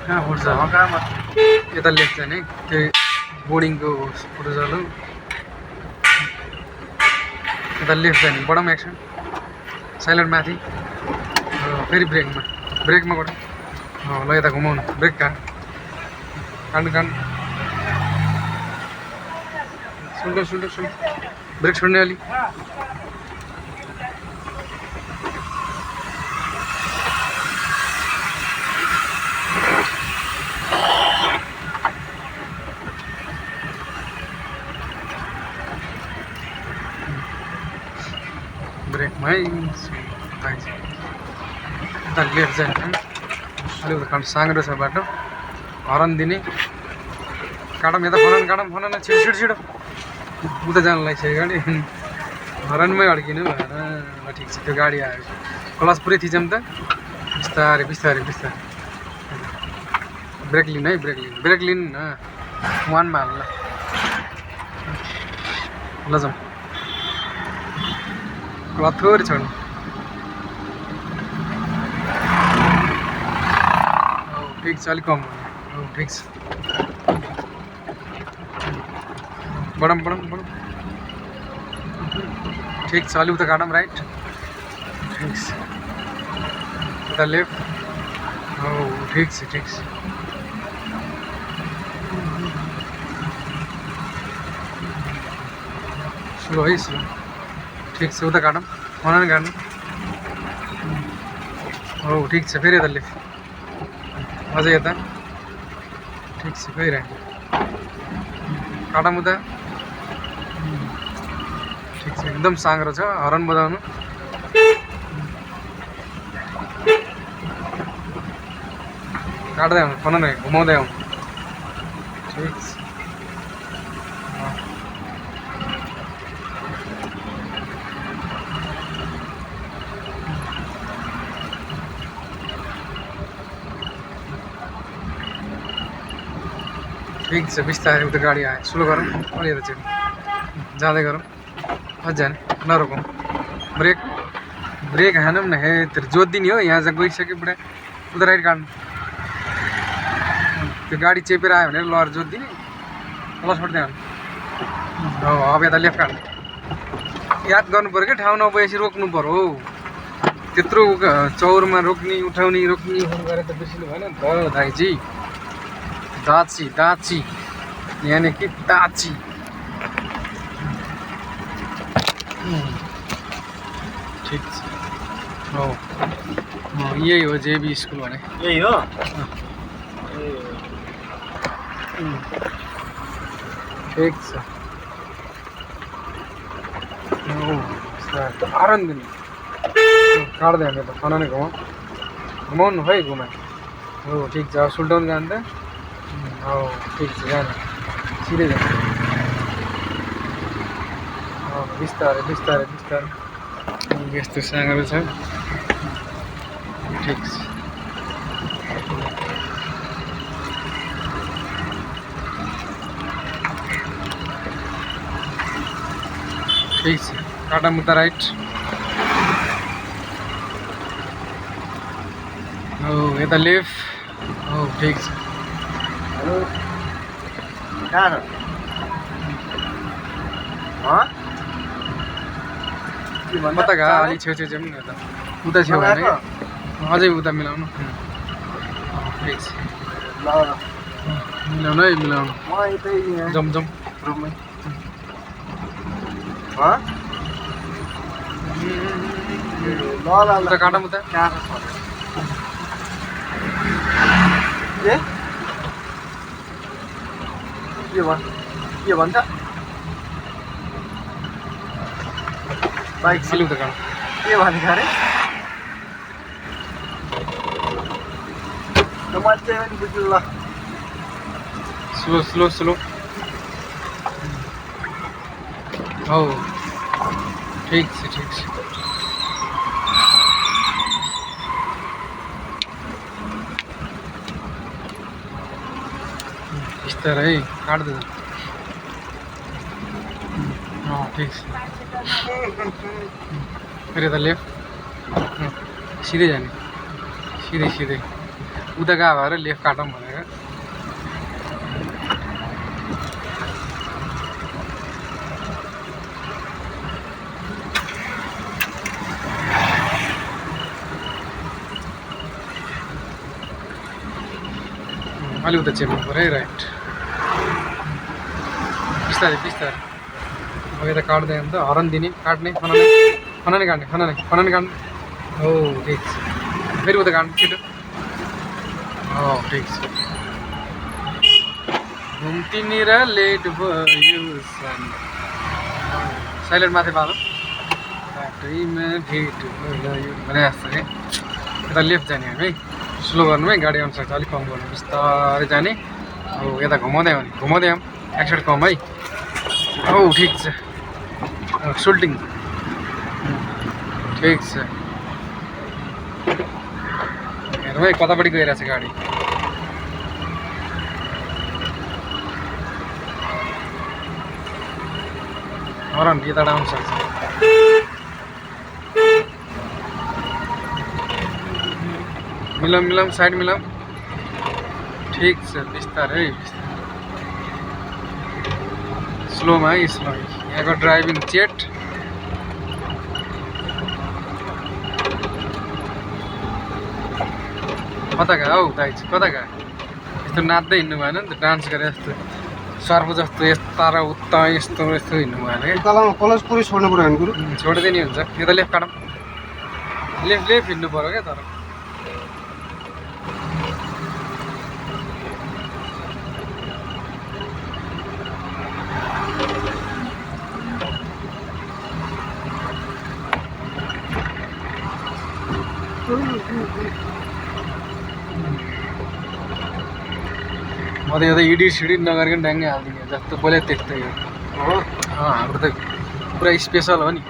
कहाँ फुट्छ यता लेफ्ट जाने त्यो बोर्डिङको फुटोजल हो यता लेफ्ट जाने बढाउँ एक्सन साइलेन्ट माथि फेरि ब्रेकमा गएर ल यता घुमाउनु ब्रेक काट्नु सुन ब्रेक छोड्ने अलि ब्रेकमा है यता लेफ्ट जाने अलिक उता काट्नु साँग्रो छ बाटो हरन दिने काटौँ यता फनान छिटो उता जानु लागिसक्यो गाडी हरनमै अड्किनु भएर ल ठिक छ त्यो गाडी आयो क्लच पुरै थिचौँ त बिस्तारै ब्रेक लिनु है ब्रेक लिनु न 1 मा हाल्नु ल जाउँ क्लच थोरै छोड्नु ठिक छ अलिक कम ठिक छ बढौँ ठिक छ अलिक उता काटौँ राइट ठिक छ उता लेफ्ट हो ठिक छ स्लो है स्लो ठिक छ उता काटौँ फनान काट्नु हो ठिक छ फेरि यता लेफ्ट अझै यता ठिक छ गइरहेको काटौँ उता ठिक छ एकदम साँग्रो छ हरन बजाउनु काट्दै आउनु फन नै घुमाउँदै आउनु ठिक छ ठिक छ बिस्तारै उता गाडी आयो स्लो गरौँ अलि यता चाहिँ जाँदै गरौँ अझ जाने नरोकौँ ब्रेक ब्रेक हानौँ न हे त्यो जोतिदिने हो यहाँ चाहिँ गइसक्यो बुढा उता राइट काट्नु त्यो गाडी चेपेर आयो भने लहर जोतिदिने तल छोड्दै हाल्नु हो अब यता लेफ्ट काट्नु याद गर्नु पऱ्यो क्या ठाउँ नभएपछि रोक्नु पऱ्यो हौ त्यत्रो चौरमा रोक्ने उठाउने रोक्ने गरेर त बिर्सिनु भएन नि त दाइजी दाची दाची यानी कि दाची ठिक छ हो यही हो जेबी स्कुल भने यही हो ठिक छ आराम दिने काट्दै हामी त खाना नै घुमाउनु है घुमाए हो ठिक छ अब सुल्टाउनु जानु त हो ठिक छ जानु सिधै जानु बिस्तारै बिस्तारै बिस्तारै यस्तो साँगहरू छ ठिक छ ठिक छ काटा मुद्दा राइट हो यता लेफ्ट हो ठिक छ हेलो कहाँ छ कता गा अलिक छेउ छेउ जाउँ न यता उता छेउ भने अझै उता मिलाउनु ठिक छ ल मिलाउनु है मिलाउनु म यतै यहाँ जम जम रुममै ल उता काटा मुद्दा कहाँ छ के भन्छ बाइक सिलु उता काटा के भन्छ अरे मजा पनि बुझ्नु ल स्लो स्लो स्लो हो ठिक छ ठिक छ बिस्तारै है काट्दै ठिक छ फेरि यता लेफ्ट सिधै जाने सिधै सिधै उता गएको भएर लेफ्ट काटौँ भनेर अलि उता चेप्नु पऱ्यो है राइट बिस्तारै बिस्तारै अब यता काट्दै अन्त हरन दिने काट्ने खनाने खनाने काट्ने खनाने काट्ने हो ठिक छ फेरि उता काट्नु छिटो हो ठिक छ घुम्तीनिर लेट भयो साइलेन्ट माथि पालो बाटैमा भेट भयो भने जस्तो है यता लेफ्ट जाने हामी है स्लो गर्नु है गाडी अनुसार चाहिँ अलिक कम गर्नु बिस्तारै जाने हो यता घुमाउँदै आउने घुमाउँदै आऊँ एक साइड कम है औ ठिक छ सुल्टिङ ठिक छ हेरौँ है कतापट्टि गइरहेछ गाडी हरन यताबाट आउनु सक्छ मिलाउँ मिलाउँ साइड मिलाउँ ठिक छ बिस्तारै स्लोमा है स्लो यहाँको ड्राइभिङ चेट कता गयो हौ दाइ चाहिँ कता गयो यस्तो नाच्दै हिँड्नु भएन नि त डान्स गरे जस्तो सर्फ जस्तो यता र उता यस्तो यस्तो हिँड्नु भएन क्या तलमा कलेज पुरै छोड्नु पऱ्यो भने कुरो छोडिदिए नि हुन्छ यता लेफ्ट काटौँ लेफ्ट लेफ्ट हिँड्नु पऱ्यो क्या तर अझै अझै एडिट सिडिट नगरिकन ड्याङ्गै हालिदिने जस्तो बोले त्यस्तै हो हाम्रो त पुरा स्पेसल हो नि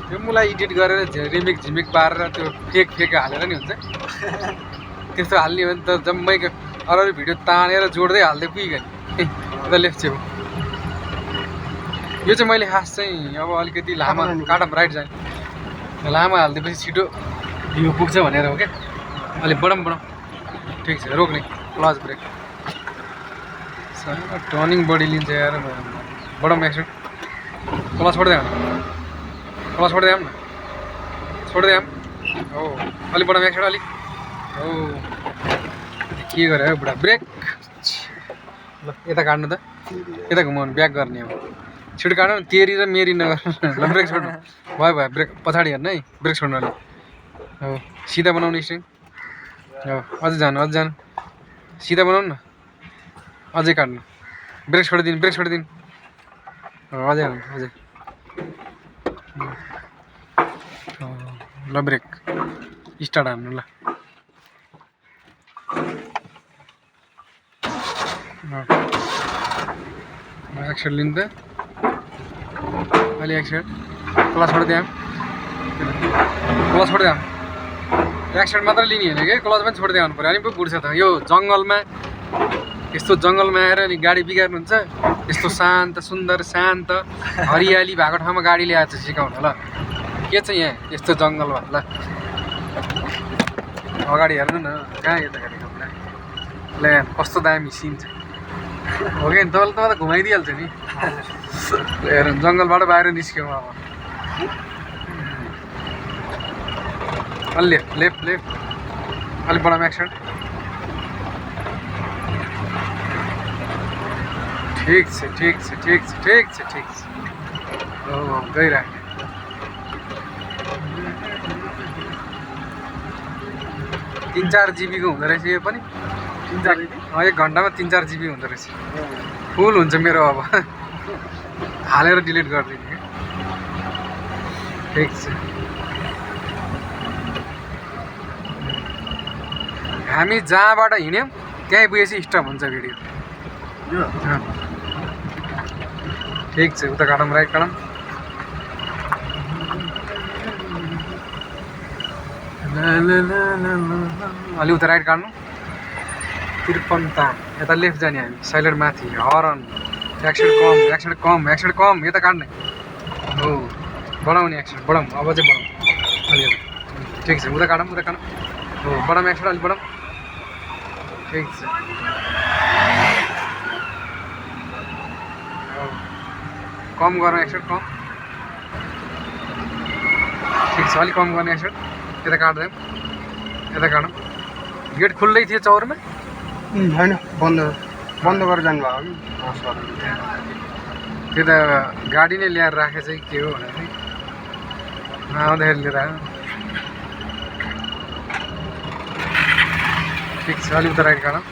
त्यो मलाई एडिट गरेर रिमेक झिमेक पारेर त्यो फेक फेक हालेर नि हुन्छ त्यस्तो हाल्ने हो भने त जम्मै अरू भिडियो तानेर जोड्दै हाल्दै पुग्यो नि त लेफ्ट छेउ यो चाहिँ मैले खास चाहिँ अब अलिकति लामा काटम राइट जाने लामा हालिदिएपछि छिटो भ्यू पुग्छ भनेर हो क्या अलिक बढाउँ ठिक छ रोक्ने क्लच ब्रेक टर्निङ बडी लिन्छ यार बढाउँ एकछिन क्लच छोड्दै आउनु क्लच छोड्दै आउनु न छोड्दै आउँ हो अलिक बढाउँ एकछिन अलिक हो के गरे हो बुढा ब्रेक ल यता काट्नु त यता घुमाउनु ब्याक गर्ने अब छिटो काट्नु न तेरी र मेरी नगर्नु ल ब्रेक छोड्नु भयो भयो ब्रेक पछाडि हेर्नु है ब्रेक छोड्नु अलिक हो सिधा बनाउनु स्ट्रिङ हो अझै जानु सिधा बनाउनु न अझै काट्नु ब्रेक छोडिदिनु हो अझै हाल्नु अझै ल ब्रेक स्टार्ट हान्नु ल एक्सिडेन्ट लिनु त अलि एक्सिडेन्ट क्लच छोडिदिएँ एक्सिडेन्ट मात्र लिने होइन कि क्लच पनि छोडिदिए आउनु पऱ्यो अनि पो बुढ्छ त यो जङ्गलमा यस्तो जङ्गलमा आएर नि गाडी बिगार्नुहुन्छ यस्तो शान्त सुन्दर शान्त हरियाली भएको ठाउँमा गाडी ल्याएर चाहिँ सिकाउनु ल के छ यहाँ यस्तो जङ्गल भयो ल अगाडि हेर्नु न कहाँ यता गाडी ल कस्तो दामी सिन छ हो कि तपाईँलाई त घुमाइदिइहाल्छ नि हेर जङ्गलबाट बाहिर निस्क्यौँ अब अलि लेफ्ट अलिक बढाउँ एक्सन ठिक छ हो गइराख्ने 3-4 GB को हुँदो रहेछ यो पनि 3-4 GB 1 घन्टामा 3-4 GB हुँदो रहेछ फुल हुन्छ मेरो अब हालेर डिलिट गरिदिने ठिक छ हामी जहाँबाट हिँड्यौँ त्यहीँ पुगेपछि स्टप हुन्छ भिडियो ठिक छ उता काटौँ राइट काटौँ अलि उता राइट काट्नु 53 तान यता लेफ्ट जाने हामी साइलेन्ट माथि हरन एक्सिडेन्ट कम यता काट्ने हो बढाउने एक्सिडेन्ट बढाउँ अब चाहिँ बढाउँ अलि ठिक छ उता काटौँ हो बढाउँ एक्सिडेन्ट अलि बढाउँ ठिक छ कम गरौँ एक्सिडेन्ट कम ठिक छ अलिक कम गर्ने एक्सिडेन्ट यता काट्दैम यता काटौँ गेट खुल्लै थियो चौरमा होइन बन्द गरेर जानुभयो कि त्यो त गाडी नै ल्याएर राखे चाहिँ के हो भनेर आउँदाखेरि लिएर आयो ठिक छ अलिक उता राइट काटौँ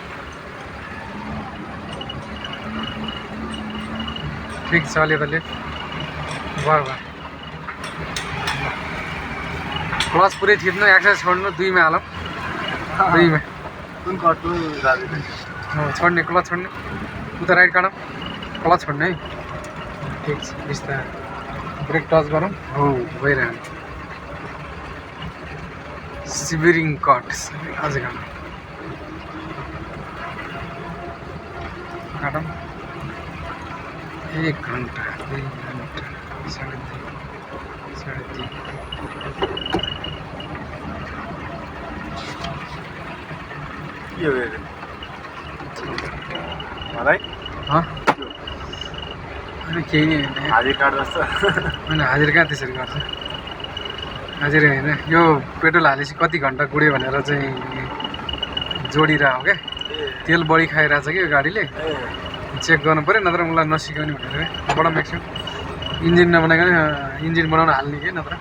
ठिक छ अलि त लेफ्ट भयो क्लच पुरै थिच्नु एक्सर्साइज छोड्नु 2 मा हालौँ 2 मा छोड्ने क्लच छोड्ने उता राइट काटौँ क्लच छोड्ने है ठिक छ बिस्तारै ब्रेक टच गरौँ हो भइरहनु सिभिरिङ कट अझै काटौँ 1 घन्टा 2 घन्टा 3.5 यो मलाई अनि केही नै होइन हाजिर कार्ड जस्तो होइन हाजिर कहाँ त्यसरी गर्छ हाजिर होइन यो पेट्रोल हालेपछि कति घन्टा गुड्यो भनेर चाहिँ जोडिरहेको क्या तेल बढी खाइरहेछ कि यो गाडीले चेक गर्नु पऱ्यो नत्र मलाई नसिकाउने भनेर बडा म्याक्सिमम इन्जिन नबनाइकन इन्जिन बनाउन हाल्ने कि नत्र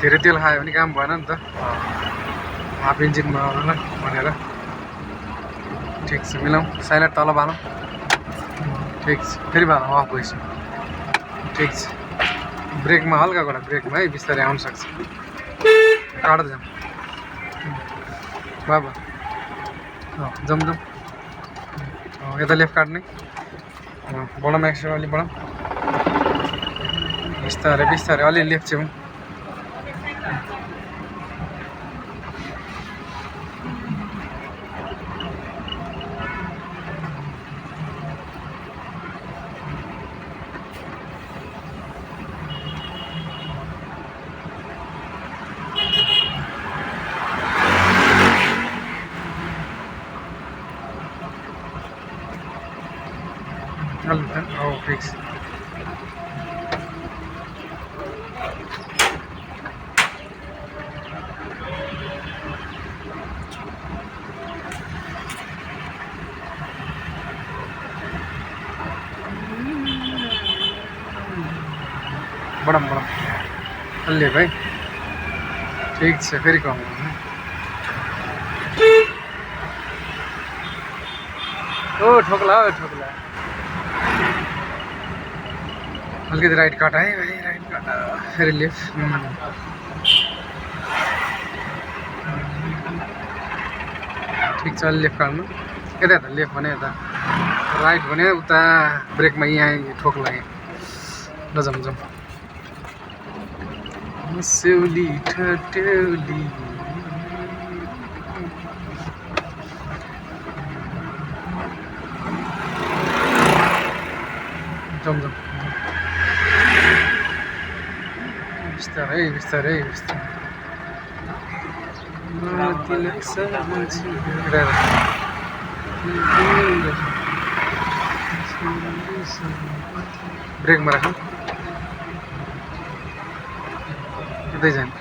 धेरै तेल खायो भने काम भएन नि त हाफ इन्जिन बनाउन भनेर ठिक छ मिलाउँ साइलेन्ट तल बालौँ ठिक छ फेरि बालौँ अफ भइसक्यो ठिक छ ब्रेकमा हल्का गरा ब्रेकमा है बिस्तारै आउन सक्छ काट्दै जाउँ बाबा जाउँ यता लेफ्ट काट्ने बढाउँ एक्स्ट्रा अलि बढाउँ बिस्तारै बिस्तारै अलि लेफ्ट छेउँ फिक्स बढाउँ अलि भाइ ठिक छ फेरि कम ओ ठोक्ला अलिकति राइट काट है भाइ राइट काट फेरि लेफ्ट ठिक छ अलि लेफ्ट काट्नु यता यता लेफ्ट भने यता राइट भने उता ब्रेकमा यहाँ ठोक्ला यहाँ ल जाउँ सेउली ठट्यौली जाउँ बिस्तारै बिस्तारै बिस्तारै ब्रेकमा राखौँ उतै जाने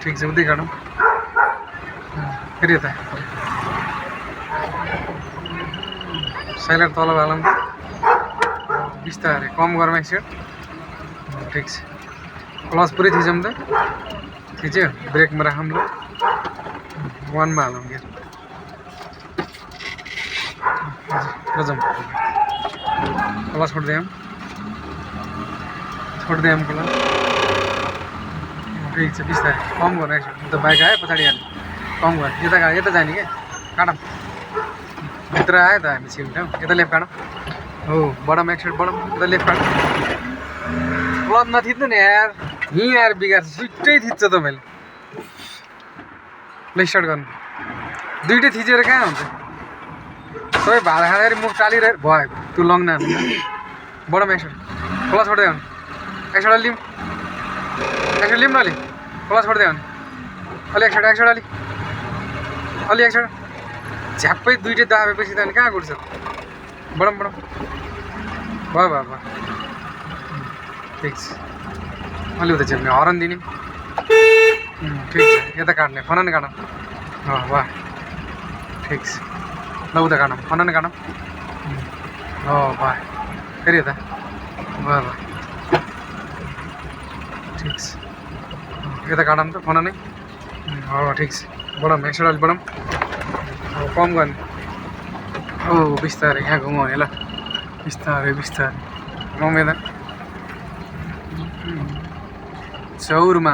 ठिक छ उतै काटौँ फेरि यता साइलेन्ट तल हालौँ बिस्तारै कम गरौँ एकछिन ठिक छ क्लच पुरै थिचौँ त थिच्यो ब्रेकमा राखौँ ल 1 मा हालौँ गियर ल जाउँ क्लच छोड्दै क्लच ठिक छ बिस्तारै कम गर्नु एकछिन त बाइक आयो पछाडि हाल्नु कम गर्नु यता जाने क्या काटौँ भित्र आयो त हामी छिल्छौँ यता लेफ्ट काटौँ हो बढाउँ एकछिन बढाउँ यता लेफ्ट काटौँ क्लच नथिच्नु नि यार यहीँ आएर बिगार्छ सुइटै थिच्छ तपाईँले ल स्टार्ट गर्नु दुइटै थिचेर कहाँ हुन्छ सबै भाडा खाँदाखेरि मुख टालिरहेको भयो त्यो लङ न बढाउँ एकछिन क्लच छोड्दै आउनु एकछिन लिउँ न अलि क्लच छोड्दै आउनु अलि एकछिन अलि एकछिन झ्याप्पै दुइटै दाबेपछि त अनि कहाँ गुड्छ बढाउँ भयो ठिक छ अलि उता झेल्ने हरन दिने ठिक छ यता काट्ने फनान काटौँ वाह ठिक छ ल उता काटौँ फनान काटौँ वाह फेरि यता वाह ठिक छ यता काटौँ त फनानै ठिक छ बढाउँ एकछिन अलि बढाउँ कम गर्ने बिस्तारै यहाँ घुमाउने ल बिस्तारै घुमेर चौरमा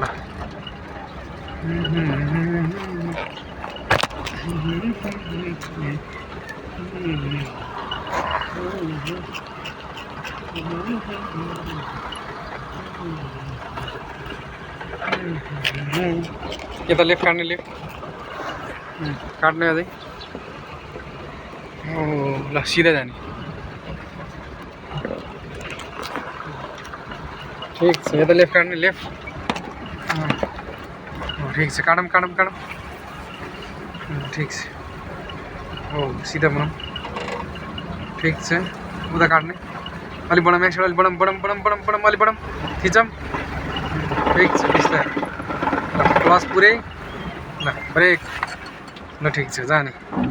ल यता लेफ्ट काट्ने लेफ्ट काट्ने अझै ल सिधा जाने ठिक छ यता लेफ्ट काट्ने लेफ्ट ठिक छ काटौँ ठिक छ सिधा बनाऊँ ठिक छ उता काट्ने अलि बढाउँ एकछिन अलि बढाउँ अलि बढाउँ थिचौँ ठिक छ बिस्तारै ल क्लच पुरै ल ब्रेक ल ठिक छ जाने